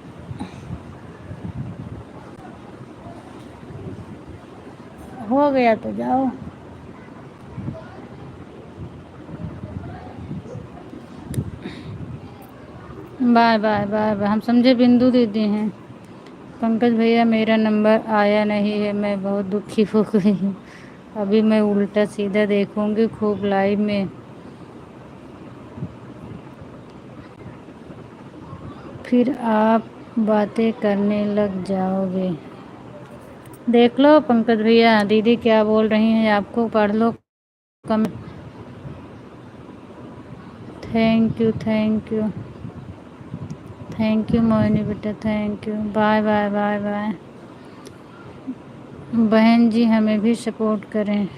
हो गया तो जाओ। Bye bye bye bye. हम समझे बिंदु दीदी हैं। पंकज भैया मेरा नंबर आया नहीं है, मैं बहुत दुखी हो गई हूँ। अभी मैं उल्टा सीधा देखूंगी खूब लाइव में, फिर आप बातें करने लग जाओगे। देख लो पंकज भैया, दीदी क्या बोल रही हैं आपको, पढ़ लो कम। Thank you thank you thank you Mohini बेटा, thank you. Bye bye bye bye. बहन जी हमें भी सपोर्ट करें।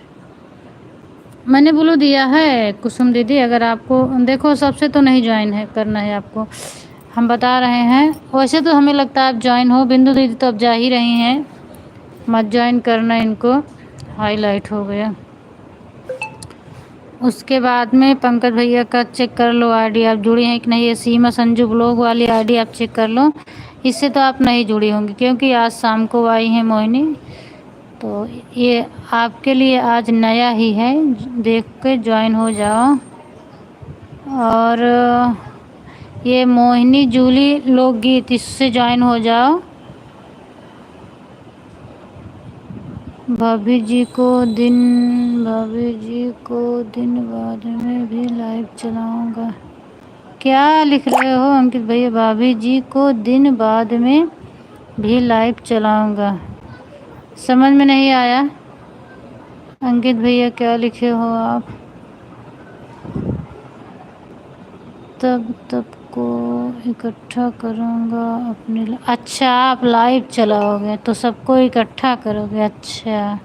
मैंने बोलो दिया है कुसुम दीदी, अगर आपको देखो सबसे तो नहीं ज्वाइन है करना है आपको, हम बता रहे हैं। वैसे तो हमें लगता है आप ज्वाइन हो, बिंदु दीदी तो अब जा ही रही हैं, मत ज्वाइन करना इनको। हाईलाइट हो गया। उसके बाद में पंकज भैया का चेक कर लो आईडी, आप जुड़ी हैं कि नहीं। ये सीमा संजू ब्लॉग वाली आईडी आप चेक कर लो, इससे तो आप नहीं जुड़ी होंगी क्योंकि आज शाम को आई हैं मोहिनी, तो ये आपके लिए आज नया ही है, देख के ज्वाइन हो जाओ। और ये मोहिनी जूली लोकगीत, इससे ज्वाइन हो जाओ। भाभी जी को दिन बाद में भी लाइव चलाऊंगा। क्या लिख रहे हो अंकित भैया? भाभी जी को दिन बाद में भी लाइव चलाऊंगा, समझ में नहीं आया अंकित भैया क्या लिखे हो आप? तब को इकट्ठा करूँगा अपने। अच्छा, आप लाइव चलाओगे तो सबको इकट्ठा करोगे, अच्छा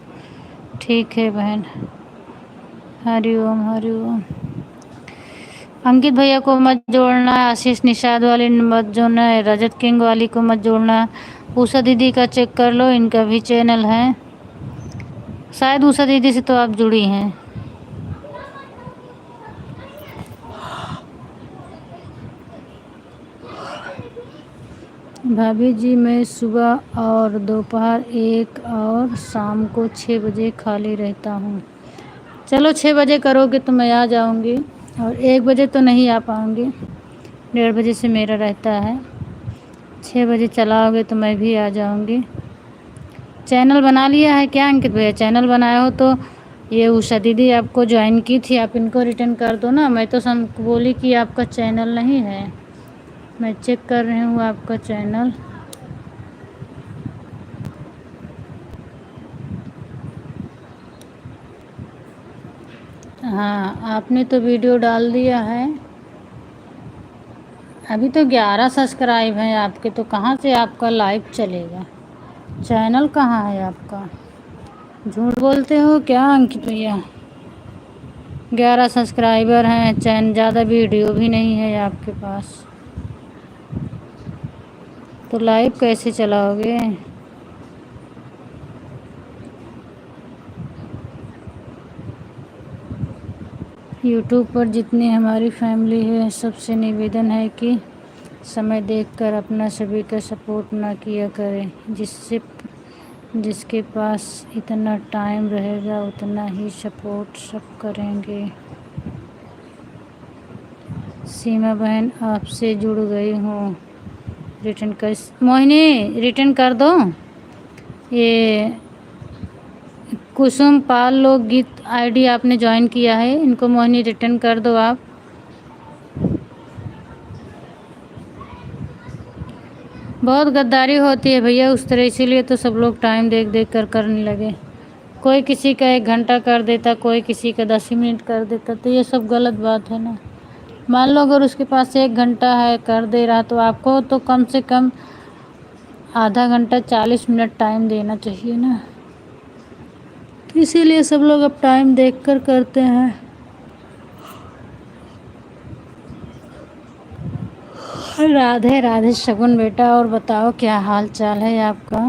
ठीक है बहन। हरिओम हरिओम। अंकित भैया को मत जोड़ना, आशीष निषाद वाली मत जोड़ना, रजत किंग वाली को मत जोड़ना। उषा दीदी का चेक कर लो, इनका भी चैनल है, शायद उषा दीदी से तो आप जुड़ी हैं। भाभी जी मैं सुबह और दोपहर 1 और शाम को 6 बजे खाली रहता हूँ। चलो 6 बजे करोगे तो मैं आ जाऊँगी, और 1 बजे तो नहीं आ पाऊँगी, 1:30 बजे से मेरा रहता है। 6 बजे चलाओगे तो मैं भी आ जाऊँगी। चैनल बना लिया है क्या अंकित भैया? चैनल बनाया हो तो ये उषा दीदी आपको ज्वाइन की थी, आप इनको रिटर्न कर दो ना। मैं तो बोली कि आपका चैनल नहीं है। मैं चेक कर रही हूँ आपका चैनल। हाँ, आपने तो वीडियो डाल दिया है। अभी तो 11 सब्सक्राइब हैं आपके, तो कहाँ से आपका लाइव चलेगा? चैनल कहाँ है आपका? झूठ बोलते हो क्या अंकित भैया? 11 सब्सक्राइबर हैं, ज़्यादा वीडियो भी नहीं है आपके पास, तो लाइव कैसे चलाओगे? यूट्यूब पर जितनी हमारी फैमिली है, सबसे निवेदन है कि समय देखकर अपना सभी का सपोर्ट ना किया करें। जिसके पास इतना टाइम रहेगा उतना ही सपोर्ट सब करेंगे। सीमा बहन आपसे जुड़ गई हूँ, रिटर्न कर। मोहिनी रिटर्न कर दो। ये कुसुम पाल लोकगीत आईडी आपने ज्वाइन किया है, इनको मोहिनी रिटर्न कर दो आप। बहुत गद्दारी होती है भैया उस तरह, इसीलिए तो सब लोग टाइम देख देख कर करने लगे। कोई किसी का 1 घंटा कर देता, कोई किसी का 10 मिनट कर देता, तो ये सब गलत बात है ना। मान लो अगर उसके पास 1 घंटा है कर दे रहा, तो आपको तो कम से कम आधा घंटा 40 मिनट टाइम देना चाहिए ना। तो इसीलिए सब लोग अब टाइम देख कर करते हैं। राधे राधे शगुन बेटा, और बताओ क्या हाल चाल है आपका?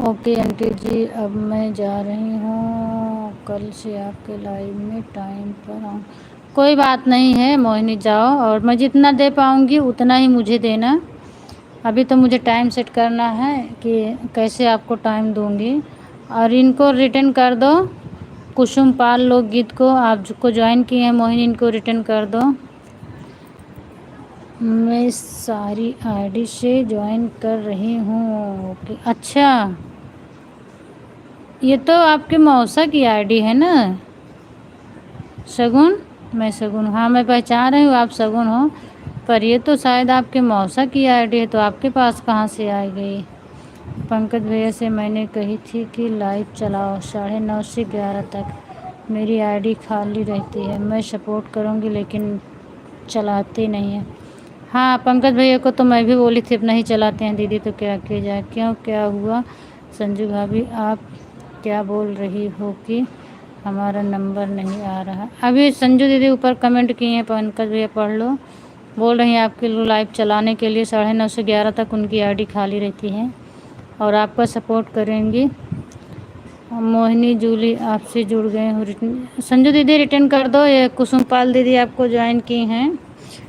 ओके आंटी जी, अब मैं जा रही हूँ, कल से आपके लाइव में टाइम पर आऊँ। कोई बात नहीं है मोहिनी, जाओ, और मैं जितना दे पाऊँगी उतना ही मुझे देना। अभी तो मुझे टाइम सेट करना है कि कैसे आपको टाइम दूँगी। और इनको रिटर्न कर दो, कुसुम पाल लोकगीत को आप जिसको ज्वाइन किए हैं मोहिनी, इनको रिटर्न कर दो। मैं सारी आईडी से ज्वाइन कर रही हूँ। ओके, अच्छा, ये तो आपके मौसा की आईडी है ना शगुन? मैं शगुन, हाँ मैं पहचान रही हूँ आप शगुन हो, पर ये तो शायद आपके मौसा की आईडी है, तो आपके पास कहाँ से आ गई? पंकज भैया से मैंने कही थी कि लाइव चलाओ 9:30 से 11 तक, मेरी आईडी खाली रहती है। मैं सपोर्ट करूँगी लेकिन चलाते नहीं हैं। हाँ पंकज भैया को तो मैं भी बोली थी, अब नहीं चलाते हैं दीदी, तो क्या किया जाए? क्यों, क्या हुआ? संजू भाभी आप क्या बोल रही हो कि हमारा नंबर नहीं आ रहा? अभी संजू दीदी ऊपर कमेंट किए हैं, पंकज भैया पढ़ लो। बोल रही हैं आपके लाइव चलाने के लिए 9:30 से 11 तक उनकी आईडी खाली रहती है और आपका सपोर्ट करेंगी। मोहिनी जूली आपसे जुड़ गए हो, रिटर्न संजू दीदी रिटर्न कर दो। ये कुसुम पाल दीदी आपको ज्वाइन की हैं,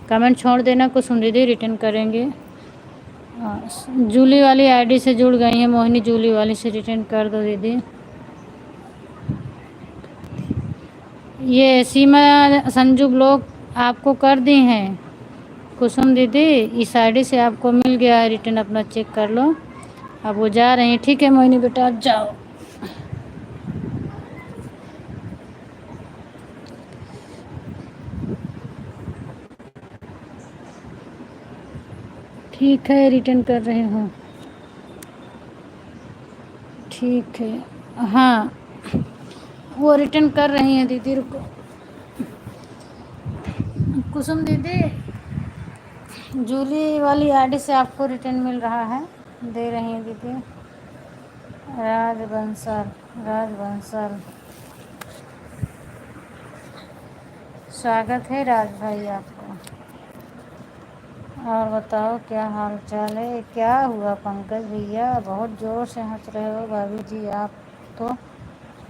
कमेंट छोड़ देना, कुसुम दीदी रिटर्न करेंगे। जूली वाली आईडी से जुड़ गई हैं मोहिनी, जूली वाली से रिटर्न कर दो दीदी। ये सीमा संजू ब्लॉग आपको कर दी हैं कुसुम दीदी, इस आईडी से आपको मिल गया है रिटर्न, अपना चेक कर लो। अब वो जा रही हैं, ठीक है मोहिनी बेटा आप जाओ। ठीक है रिटर्न कर रहे हूँ, ठीक है। हाँ वो रिटर्न कर रही हैं दीदी, रुको। कुसुम दीदी जूली वाली आईडी से आपको रिटर्न मिल रहा है, दे रही हैं दीदी। राज बंसल स्वागत है राज भाई आपका। और बताओ क्या हाल चाल है? क्या हुआ पंकज भैया, बहुत ज़ोर से हंस रहे हो? भाभी जी आप तो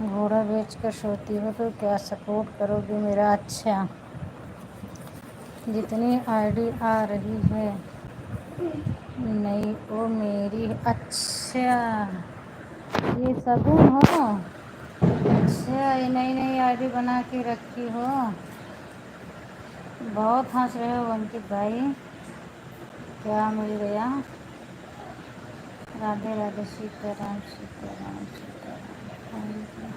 घोड़ा बेच कर सोती हो, तो क्या सपोर्ट करोगे मेरा? अच्छा जितनी आईडी आ रही है नहीं वो मेरी। अच्छा ये शगुन हो। अच्छा ये नई नई आईडी बना के रखी हो। बहुत हंस रहे हो अंकित भाई। क्या मिल गया? Radhe Radhe Sitaram Sitaram Sitaram. Thank you.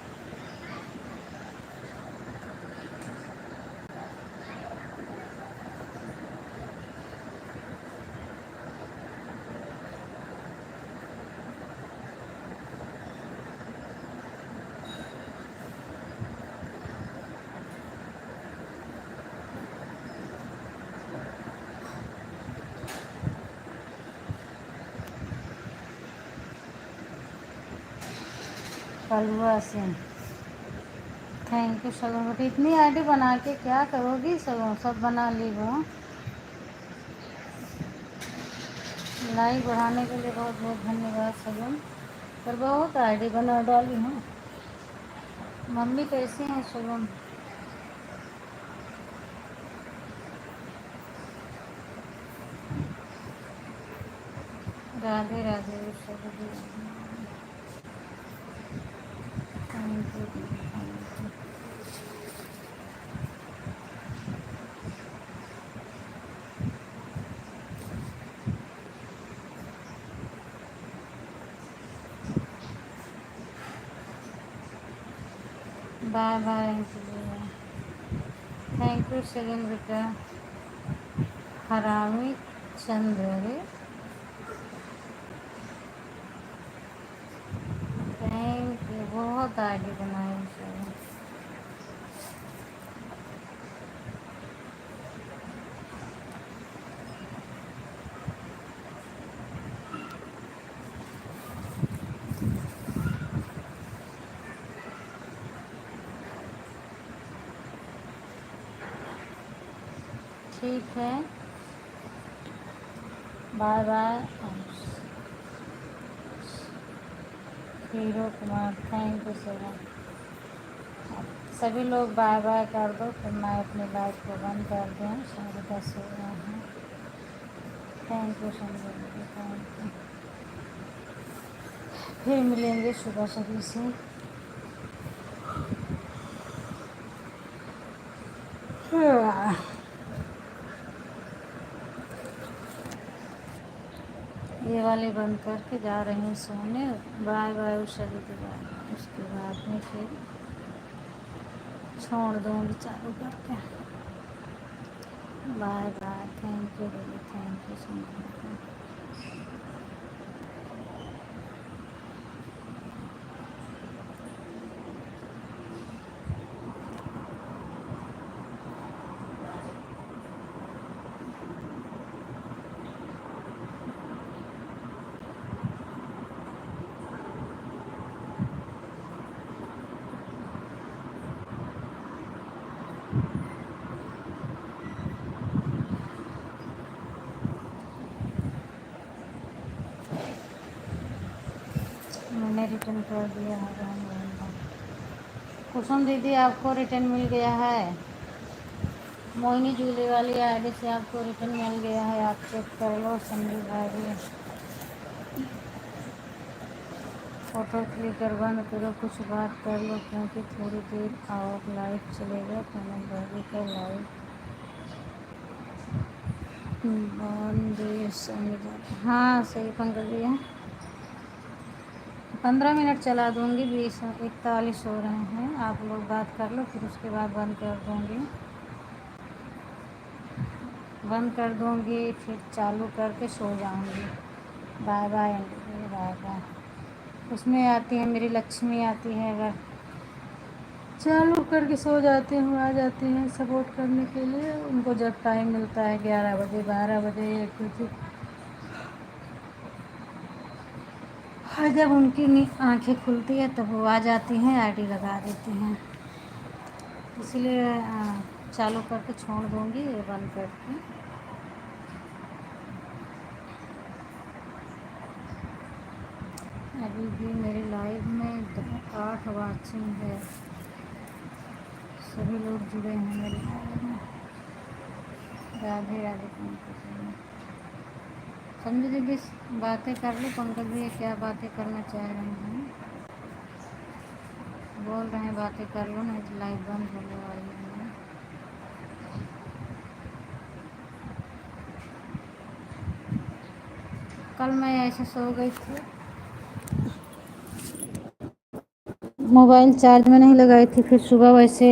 Kalwa Singh thank you Shagun बेटी। इतनी आईडी बना के क्या करोगी शगुन? सब बना ली हो। लाइक बढ़ाने के लिए बहुत बहुत धन्यवाद शगुन। पर बहुत आईडी बना डाली हूँ। मम्मी कैसी हैं Shagun? Radhe Radhe Shagun. Thank you thank you. Bye bye. Thank you Shagun बेटा। हरामी चंद्र थैंक यू। बहुत आगे बनाए शगुन। ठीक है bye bye. Hero Kumar thank you sir. सभी लोग बाय बाय कर दो फिर मैं अपने लाइफ को बंद कर दूँ। 10:30 हो रहे हैं। Thank you Sanjay ji thank you. फिर मिलेंगे सुबह सभी से। ये वाले बंद करके जा रहे हैं सोने। बाय बाय उषा दीदी बाय बाय। उसके बाद में फिर छोड़ दूँगी चालू करके। Bye bye. थैंक यू दीदी थैंक यू सो मच। मैंने रिटर्न कर दिया है। कुसुम दीदी आपको रिटर्न मिल गया है। मोहिनी जूली वाली आईडी से आपको रिटर्न मिल गया है। आप चेक कर लो। संजू भाई फोटो क्लिक कर बंद करो कुछ बात कर लो क्योंकि थोड़ी देर और लाइव चलेगा। कमेंट भाभी का लाइव हाँ सही पंकज जी है। 15 मिनट चला दूँगी। 20:41 हो रहे हैं। आप लोग बात कर लो फिर उसके बाद बंद कर दूँगी। बंद कर दूँगी फिर चालू करके सो जाऊँगी। Bye bye bye bye. उसमें आती है मेरी लक्ष्मी आती है। अगर चालू करके सो जाती हूँ आ जाती हैं सपोर्ट करने के लिए। उनको जब टाइम मिलता है 11 बजे 12 बजे 1 बजे जब उनकी आंखें खुलती है तब वो आ जाती हैं आईडी लगा देती हैं। इसलिए चालू करके छोड़ दूँगी ये बंद करके। अभी भी मेरे लाइव में 8 वाचिंग है। सभी लोग जुड़े हैं मेरे लाइव में। राधे राधे पंकज भैया। संजू दीदी बातें कर लो, पंकज भैया क्या बातें करना चाह रहे हैं? बोल रहे हैं बातें कर लो, नहीं तो लाइव बंद होने वाली है। कल मैं ऐसे सो गई थी, मोबाइल चार्ज में नहीं लगाई थी, फिर सुबह वैसे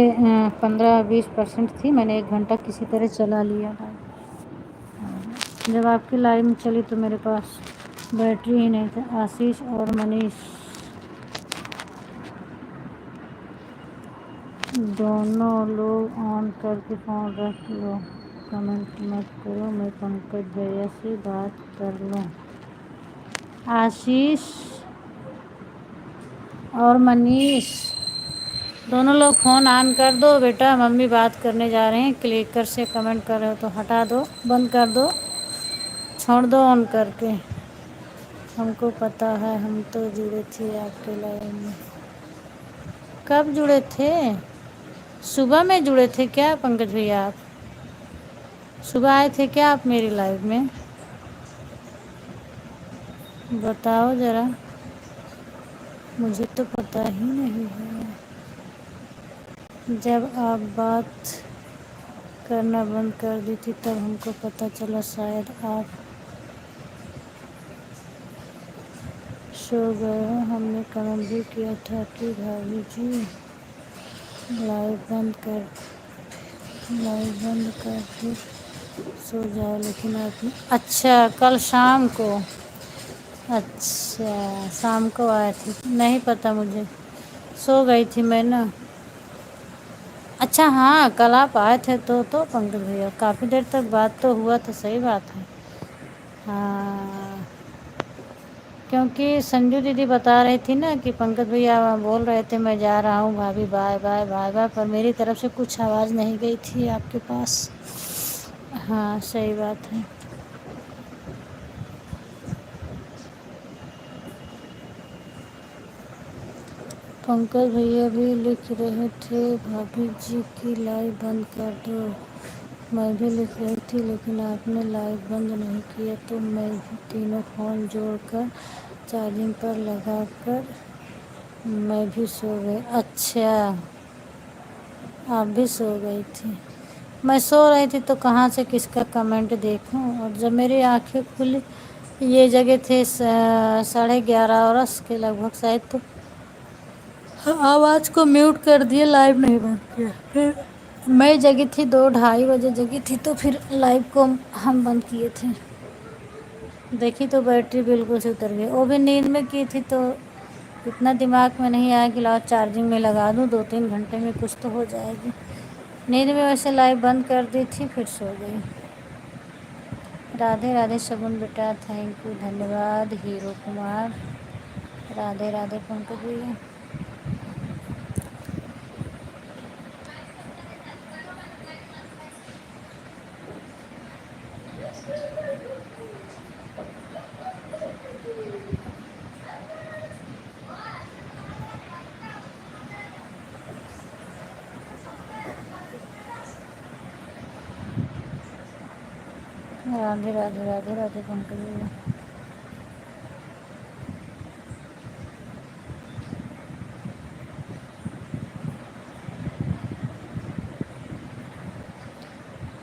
15-20% थी, मैंने 1 घंटा किसी तरह चला लिया था। जब आपकी लाइव में चली तो मेरे पास बैटरी ही नहीं था। आशीष और मनीष दोनों लोग ऑन करके फ़ोन रख लो, कमेंट मत करो, मैं पंकज भैया से बात कर लूँ। आशीष और मनीष दोनों लोग फ़ोन ऑन कर दो बेटा, मम्मी बात करने जा रहे हैं। क्लिकर से कमेंट कर रहे हो तो हटा दो, बंद कर दो, छोड़ दो ऑन करके। हमको पता है, हम तो जुड़े थे आपके लाइव में। कब जुड़े थे? सुबह में जुड़े थे क्या पंकज भैया? आप सुबह आए थे क्या आप मेरी लाइव में? बताओ ज़रा, मुझे तो पता ही नहीं है। जब आप बात करना बंद कर दी थी तब हमको पता चला, शायद आप सो गए हो। हमने कमेंट भी किया था कि भाभी जी लाइव बंद कर सो जाओ, लेकिन आपने अच्छा कल शाम को, अच्छा शाम को आए थे, नहीं पता मुझे, सो गई थी मैं ना। अच्छा हाँ, कल आप आए थे तो पंकज भैया काफ़ी देर तक बात तो हुआ था, सही बात है। हाँ, क्योंकि संजू दीदी बता रही थी ना कि पंकज भैया बोल रहे थे मैं जा रहा हूँ भाभी, बाय बाय बाय बाय, पर मेरी तरफ से कुछ आवाज़ नहीं गई थी आपके पास। हाँ सही बात है। पंकज भैया भी लिख रहे थे भाभी जी की लाइव बंद कर दो। मैं भी लिख रही थी, लेकिन आपने लाइव बंद नहीं किया तो मैं भी तीनों फ़ोन जोड़कर चार्जिंग पर लगाकर मैं भी सो गई। अच्छा आप भी सो गई थी? मैं सो रही थी तो कहाँ से किसका कमेंट देखूं, और जब मेरी आंखें खुली ये जगह थे 11:30 के लगभग शायद, तो आवाज़ को म्यूट कर दिए, लाइव नहीं बंद किया। फिर मैं जगी थी 2-2:30 बजे जगी थी, तो फिर लाइव को हम बंद किए थे। देखी तो बैटरी बिल्कुल से उतर गई, वो भी नींद में की थी, तो इतना दिमाग में नहीं आया कि लाओ चार्जिंग में लगा दूँ, 2-3 घंटे में कुछ तो हो जाएगी। नींद में वैसे लाइव बंद कर दी थी, फिर सो गई। राधे राधे शगुन बेटा, थैंक यू, धन्यवाद। हीरो कुमार, राधे राधे पंकज भैया। राधे राधे राधे राधे पंकज भैया।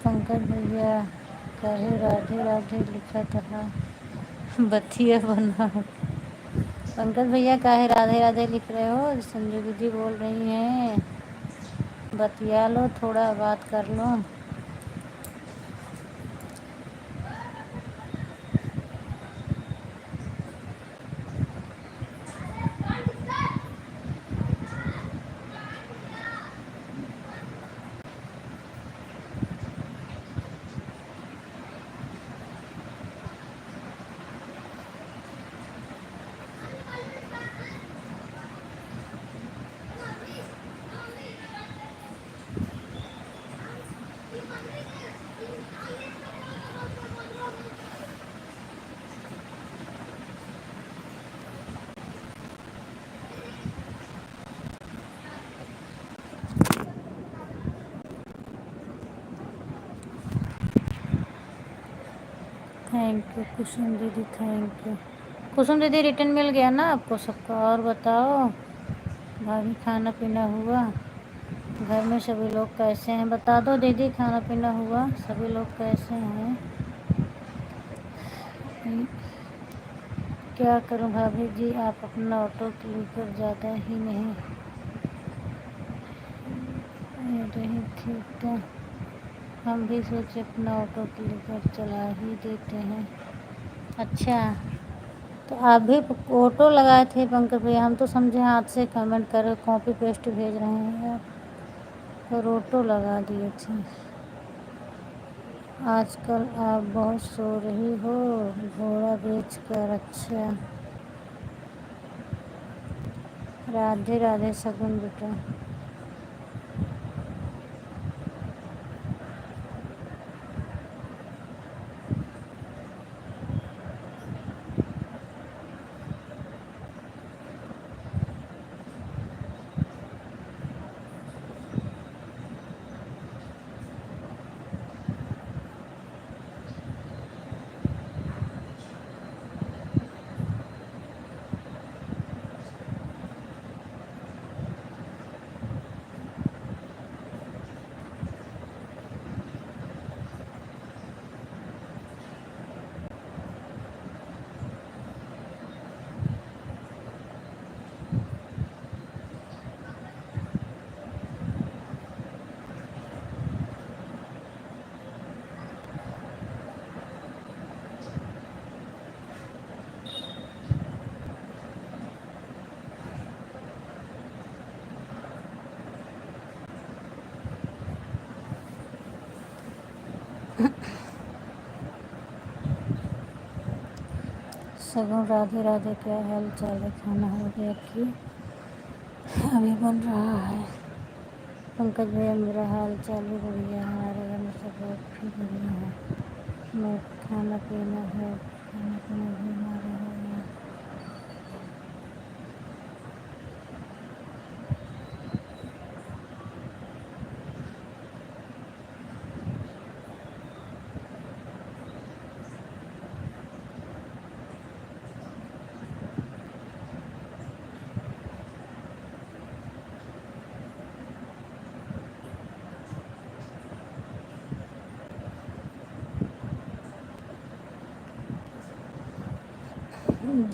पंकज भैया कहे राधे राधे लिखा था, बथिया बना। पंकज भैया काहे राधे राधे लिख रहे हो? संजू दीदी बोल रही हैं बतिया लो, थोड़ा बात कर लो। थैंक यू कुसुम दीदी, थैंक यू कुसुम दीदी। रिटर्न मिल गया ना आपको सबका? और बताओ भाभी, खाना पीना हुआ? घर में सभी लोग कैसे हैं बता दो दीदी। खाना पीना हुआ? सभी लोग कैसे हैं? क्या करूं भाभी जी, आप अपना ऑटो लेकर ज़्यादा ही नहीं रही थी क्या? हम भी सोचे अपना ऑटो लेकर चला ही देते हैं। अच्छा, तो आप भी ऑटो लगाए थे पंकज भैया? हम तो समझे हाथ से कमेंट कर कॉपी पेस्ट भेज रहे हैं आप, पर ऑटो लगा दिए थे। आजकल आप बहुत सो रही हो घोड़ा बेच कर। अच्छा, राधे राधे सगुन बेटा। सगुन राधे राधे, क्या हाल चाल है? खाना हो गया कि अभी बन रहा है? पंकज भैया, मेरा हाल चाल भी बढ़िया है, हमारे घर में सब लोग भी बढ़िया है। मैं खाना पीना है, खाना पीना भी हमारे हो गया।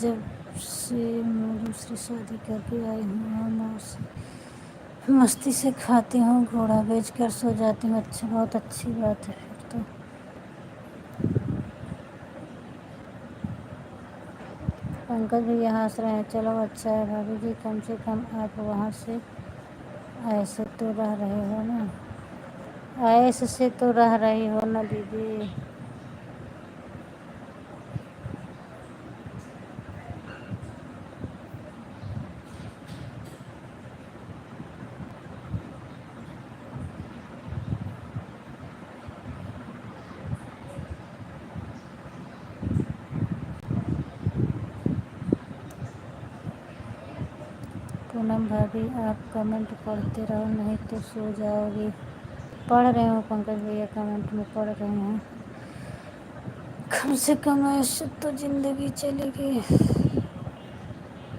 जब से मैं दूसरी शादी करके आई हूँ और मस्ती से खाती हूँ, घोड़ा बेच कर सो जाती हूँ। अच्छा, बहुत अच्छी बात है फिर तो। पंकज भैया हंस रहे हैं, चलो अच्छा है भाभी जी, कम से कम आप वहाँ से ऐसे तो रह रहे हो ना, ऐसे से तो रह रही हो ना दीदी। पूनम भाभी, आप कमेंट पढ़ते रहो नहीं तो सो जाओगी। पढ़ रहे हो पंकज भैया, कमेंट में पढ़ रहे हैं। कम से कम ऐसे तो ज़िंदगी चलेगी।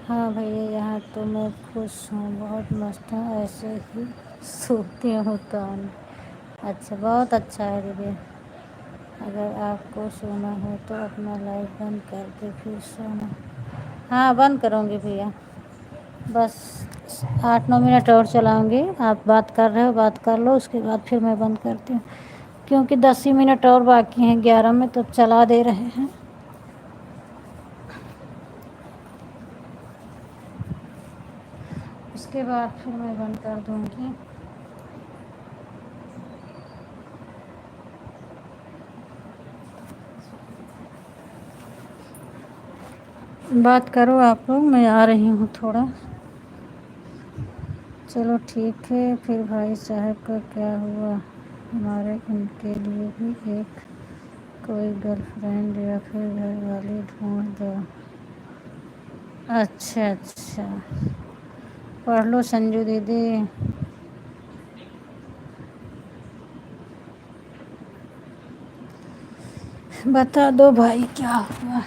हाँ भैया, यहाँ तो मैं खुश हूँ, बहुत मस्त हूँ, ऐसे ही सोती हूँ तो। अच्छा, बहुत अच्छा है दीदी। अगर आपको सोना हो तो अपना लाइट बंद करके फिर सोना। हाँ, बंद करूँगी भैया, बस 8-9 मिनट और चलाऊँगी। आप बात कर रहे हो, बात कर लो, उसके बाद फिर मैं बंद करती हूँ, क्योंकि 10 ही मिनट और बाकी हैं 11 में, तो चला दे रहे हैं। उसके बाद फिर मैं बंद कर दूँगी। बात करो आप लोग, मैं आ रही हूँ थोड़ा। चलो ठीक है, फिर भाई साहब का क्या हुआ? हमारे उनके लिए भी एक कोई गर्लफ्रेंड या फिर घर वाले ढूंढ दो। अच्छा अच्छा, पढ़ लो संजू दीदी। बता दो भाई क्या हुआ।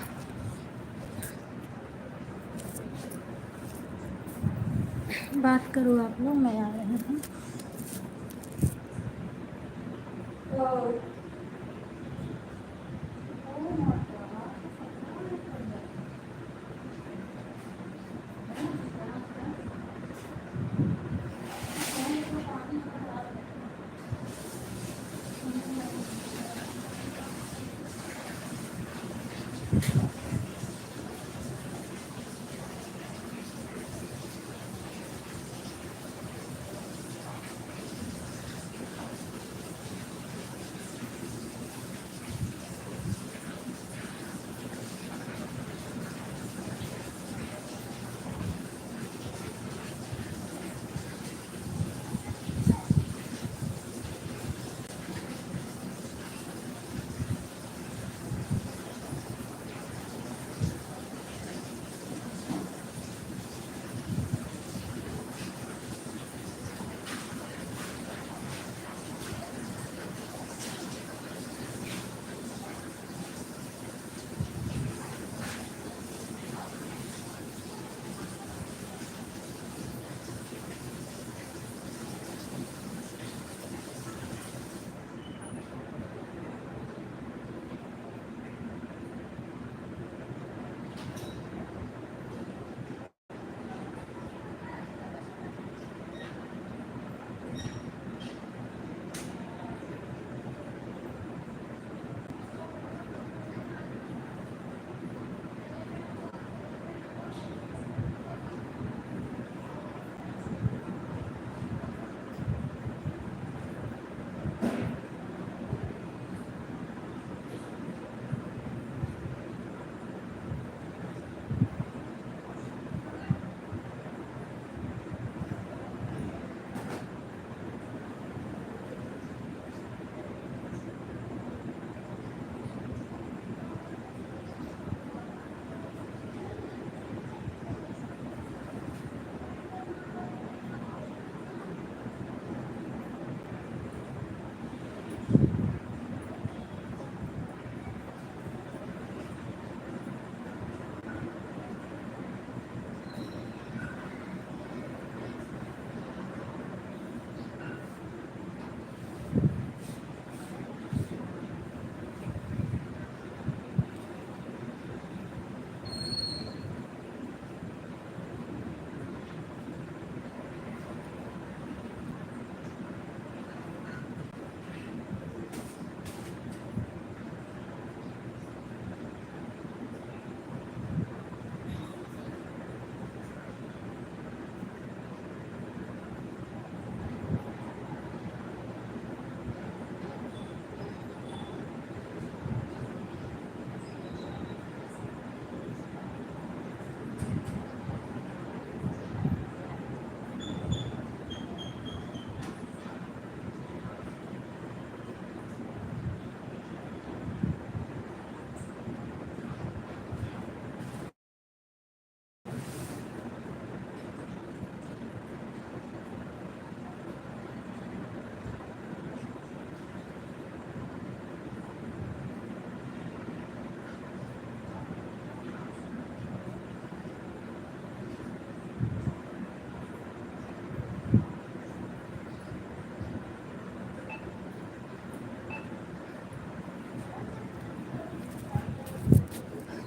बात करो आप लोग, मैं आ रही हूँ।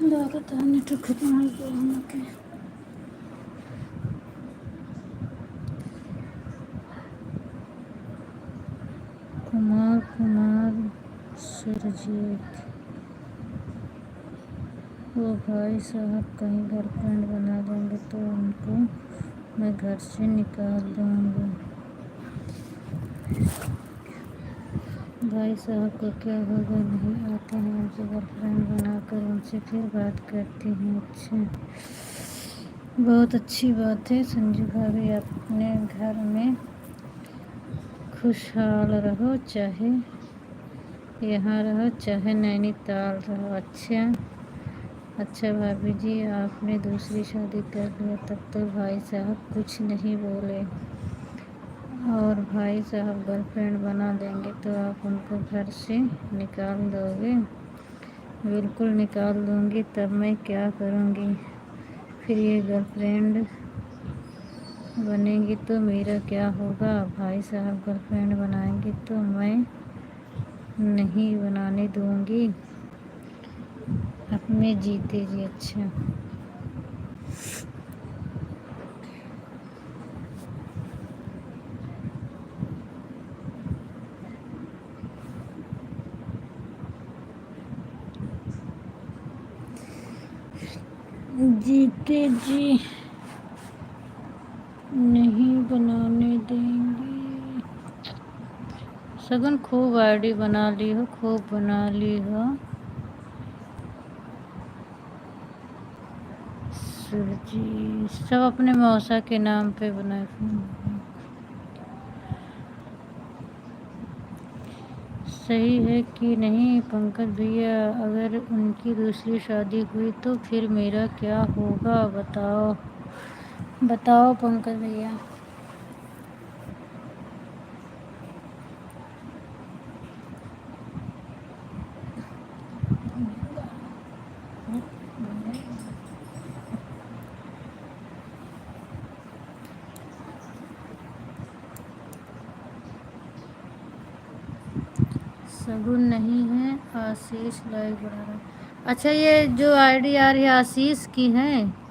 लागत है नेट खत्म हो गया हमके। कुमार सुरजीत, वो भाई साहब कहीं गर्लफ्रेंड बना देंगे तो उनको मैं घर से निकाल दूँगी। भाई साहब को क्या होगा, नहीं आते हैं उनसे गर्लफ्रेंड बनाकर उनसे फिर बात करती हैं। अच्छा, बहुत अच्छी बात है संजू भाभी, अपने घर में खुशहाल रहो, चाहे यहाँ रहो चाहे नैनीताल रहो। अच्छा भाभी जी, आपने दूसरी शादी कर लिया तब तो भाई साहब कुछ नहीं बोले, और भाई साहब गर्लफ्रेंड बना देंगे तो आप उनको घर से निकाल दोगे। बिल्कुल निकाल दूंगी, तब मैं क्या करूंगी? फिर ये गर्लफ्रेंड बनेगी तो मेरा क्या होगा? भाई साहब गर्लफ्रेंड बनाएंगे तो मैं नहीं बनाने दूंगी। अपने जीते जी। अच्छा, जीते जी नहीं बनाने देंगे। सगुन खूब आईडी बना ली हो, खूब बना ली हो। सुरजी सब अपने मौसा के नाम पे बनाए। सही है कि नहीं पंकज भैया? अगर उनकी दूसरी शादी हुई तो फिर मेरा क्या होगा? बताओ बताओ पंकज भैया। सगुन नहीं है, आशीष लाइक बढ़ा रहा है। अच्छा, ये जो आईडी आ रही है आशीष की है?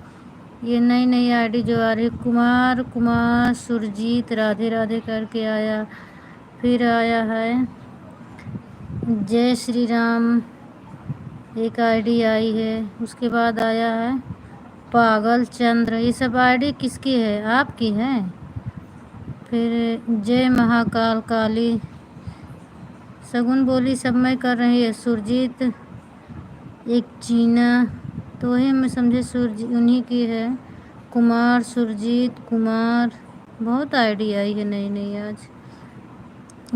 ये नई नई आईडी जो आ रही है, कुमार कुमार सुरजीत राधे राधे करके आया। फिर आया है जय श्री राम, एक आईडी आई है। उसके बाद आया है पागल चंद्र। ये सब आईडी किसकी है? आपकी है? फिर जय महाकाल काली, सगुन बोली सब मैं कर रही है। सुरजीत एक चीना, तो वही मैं समझे सुरजी उन्हीं की है। कुमार सुरजीत कुमार, बहुत आईडी आई है नई नई आज।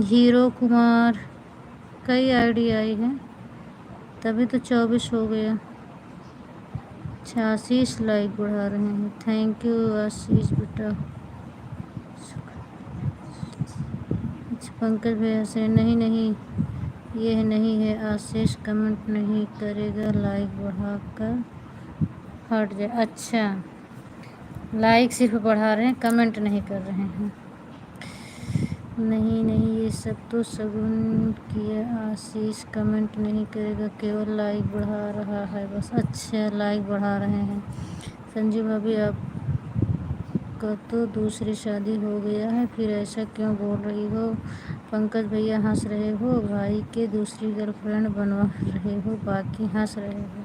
हीरो कुमार, कई आईडी आई है, तभी तो 24 हो गया। 86 लाइक बढ़ा रहे हैं, थैंक यू आशीष बेटा। अच्छा पंकज भैया से नहीं नहीं, ये नहीं है आशीष, कमेंट नहीं करेगा, लाइक बढ़ाकर हट जाए। अच्छा, लाइक सिर्फ बढ़ा रहे हैं, कमेंट नहीं कर रहे हैं। नहीं नहीं, ये सब तो सगुन किया। आशीष कमेंट नहीं करेगा, केवल लाइक बढ़ा रहा है बस। अच्छा, लाइक बढ़ा रहे हैं। संजू भाभी आपका तो दूसरी शादी हो गया है, फिर ऐसा क्यों बोल रही हो? पंकज भैया हंस रहे हो, भाई के दूसरी गर्लफ्रेंड बनवा रहे हो, बाकी हंस रहे हो।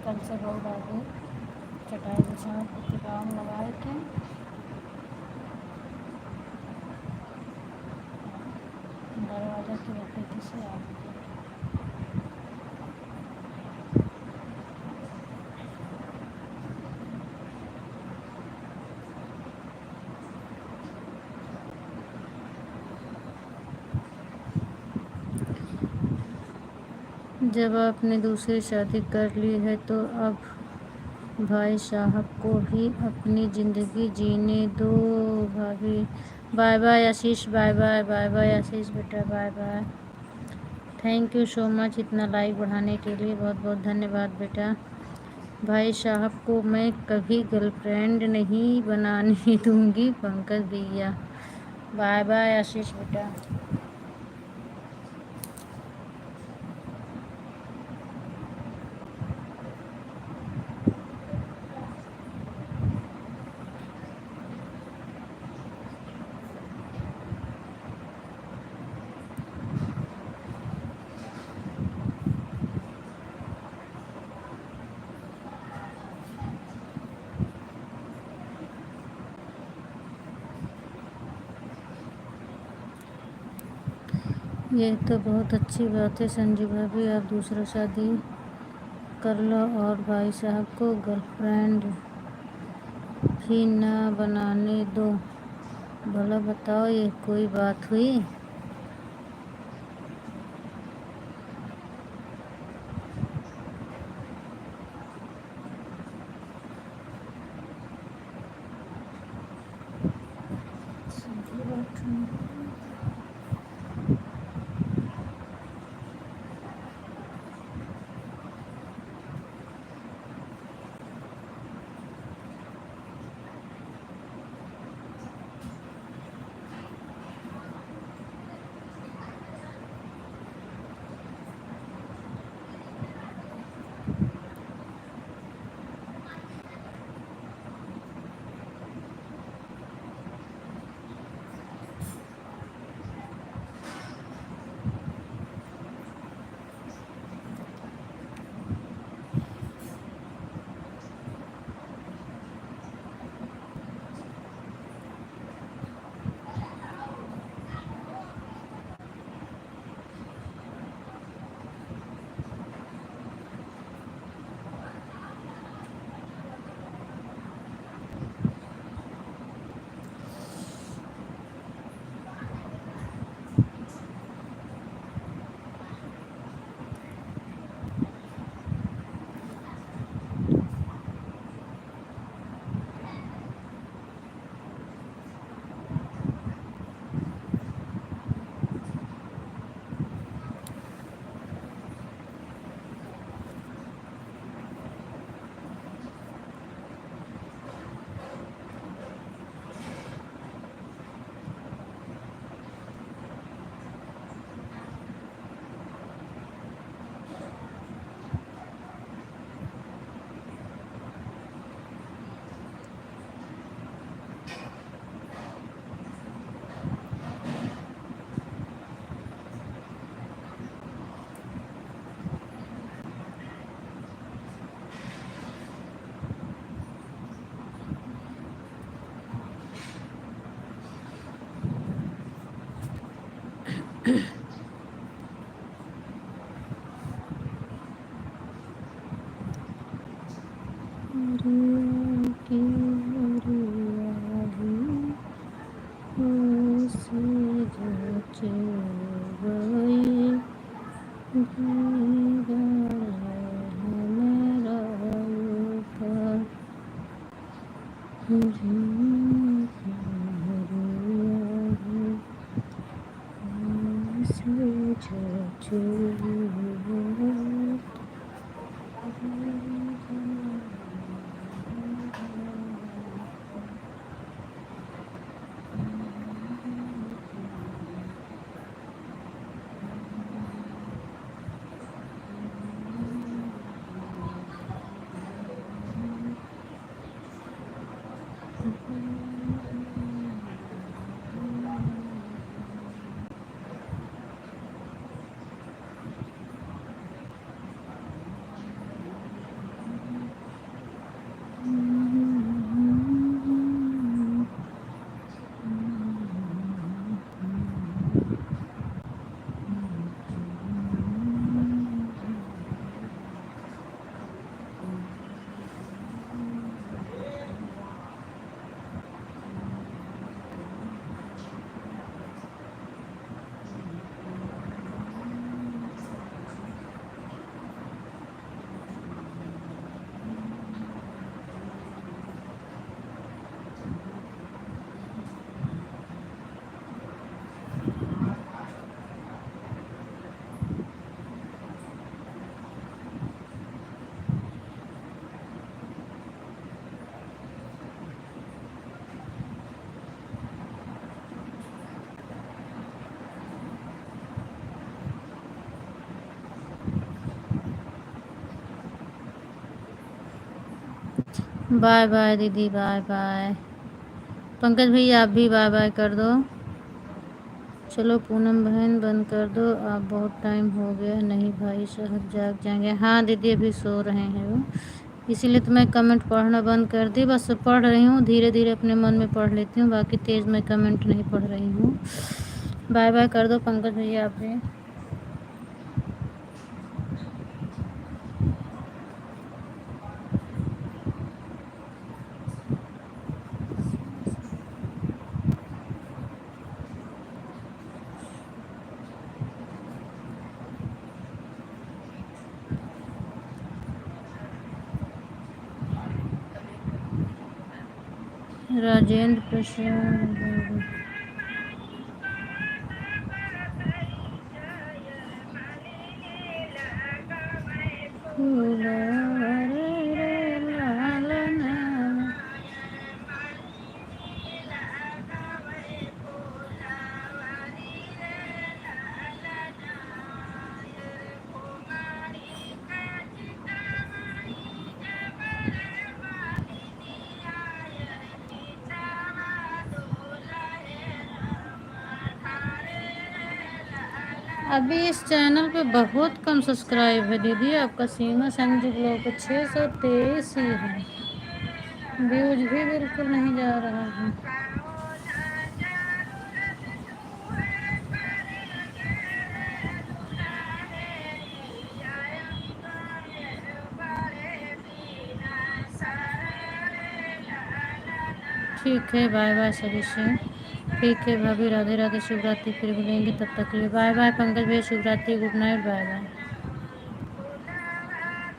कल से बहुत आगे चटाई बिछा के काम लगाए थे। दरवाज़ा की रखी से आ गए। जब आपने दूसरी शादी कर ली है तो अब भाई साहब को भी अपनी ज़िंदगी जीने दो। भाभी bye bye Ashish, bye bye, bye bye Ashish बेटा, bye bye. Thank you so much इतना लाइक बढ़ाने के लिए, बहुत बहुत धन्यवाद बेटा। भाई साहब को मैं कभी गर्लफ्रेंड नहीं बनाने दूंगी पंकज भैया। बाय बाय आशीष बेटा। ये तो बहुत अच्छी बात है संजू भाभी, आप दूसरा शादी कर लो और भाई साहब को गर्लफ्रेंड भी ना बनाने दो। भला बताओ, ये कोई बात हुई? बाय बाय दीदी, बाय बाय। पंकज भैया आप भी बाय बाय कर दो। चलो पूनम बहन बंद कर दो, आप बहुत टाइम हो गया। नहीं भाई साहब जाग जाएंगे। हाँ दीदी अभी सो रहे हैं वो, इसीलिए तो मैं कमेंट पढ़ना बंद कर दी। बस पढ़ रही हूँ, धीरे धीरे अपने मन में पढ़ लेती हूँ, बाकी तेज़ मैं कमेंट नहीं पढ़ रही हूँ। बाय बाय कर दो पंकज भैया आप भी। राजेंद्र प्रसाद अभी इस चैनल पे बहुत कम सब्सक्राइब है दीदी। आपका सीमा संजू ब्लॉग पे 623 ही है, व्यूज भी बिल्कुल नहीं जा रहा है। ठीक है बाय बाय सभी से। ठीक है भाभी, राधे राधे, शिवरात्रि फिर मिलेंगे, तब तक के लिए बाय बाय। पंकज भाई Shivratri, good night, bye bye.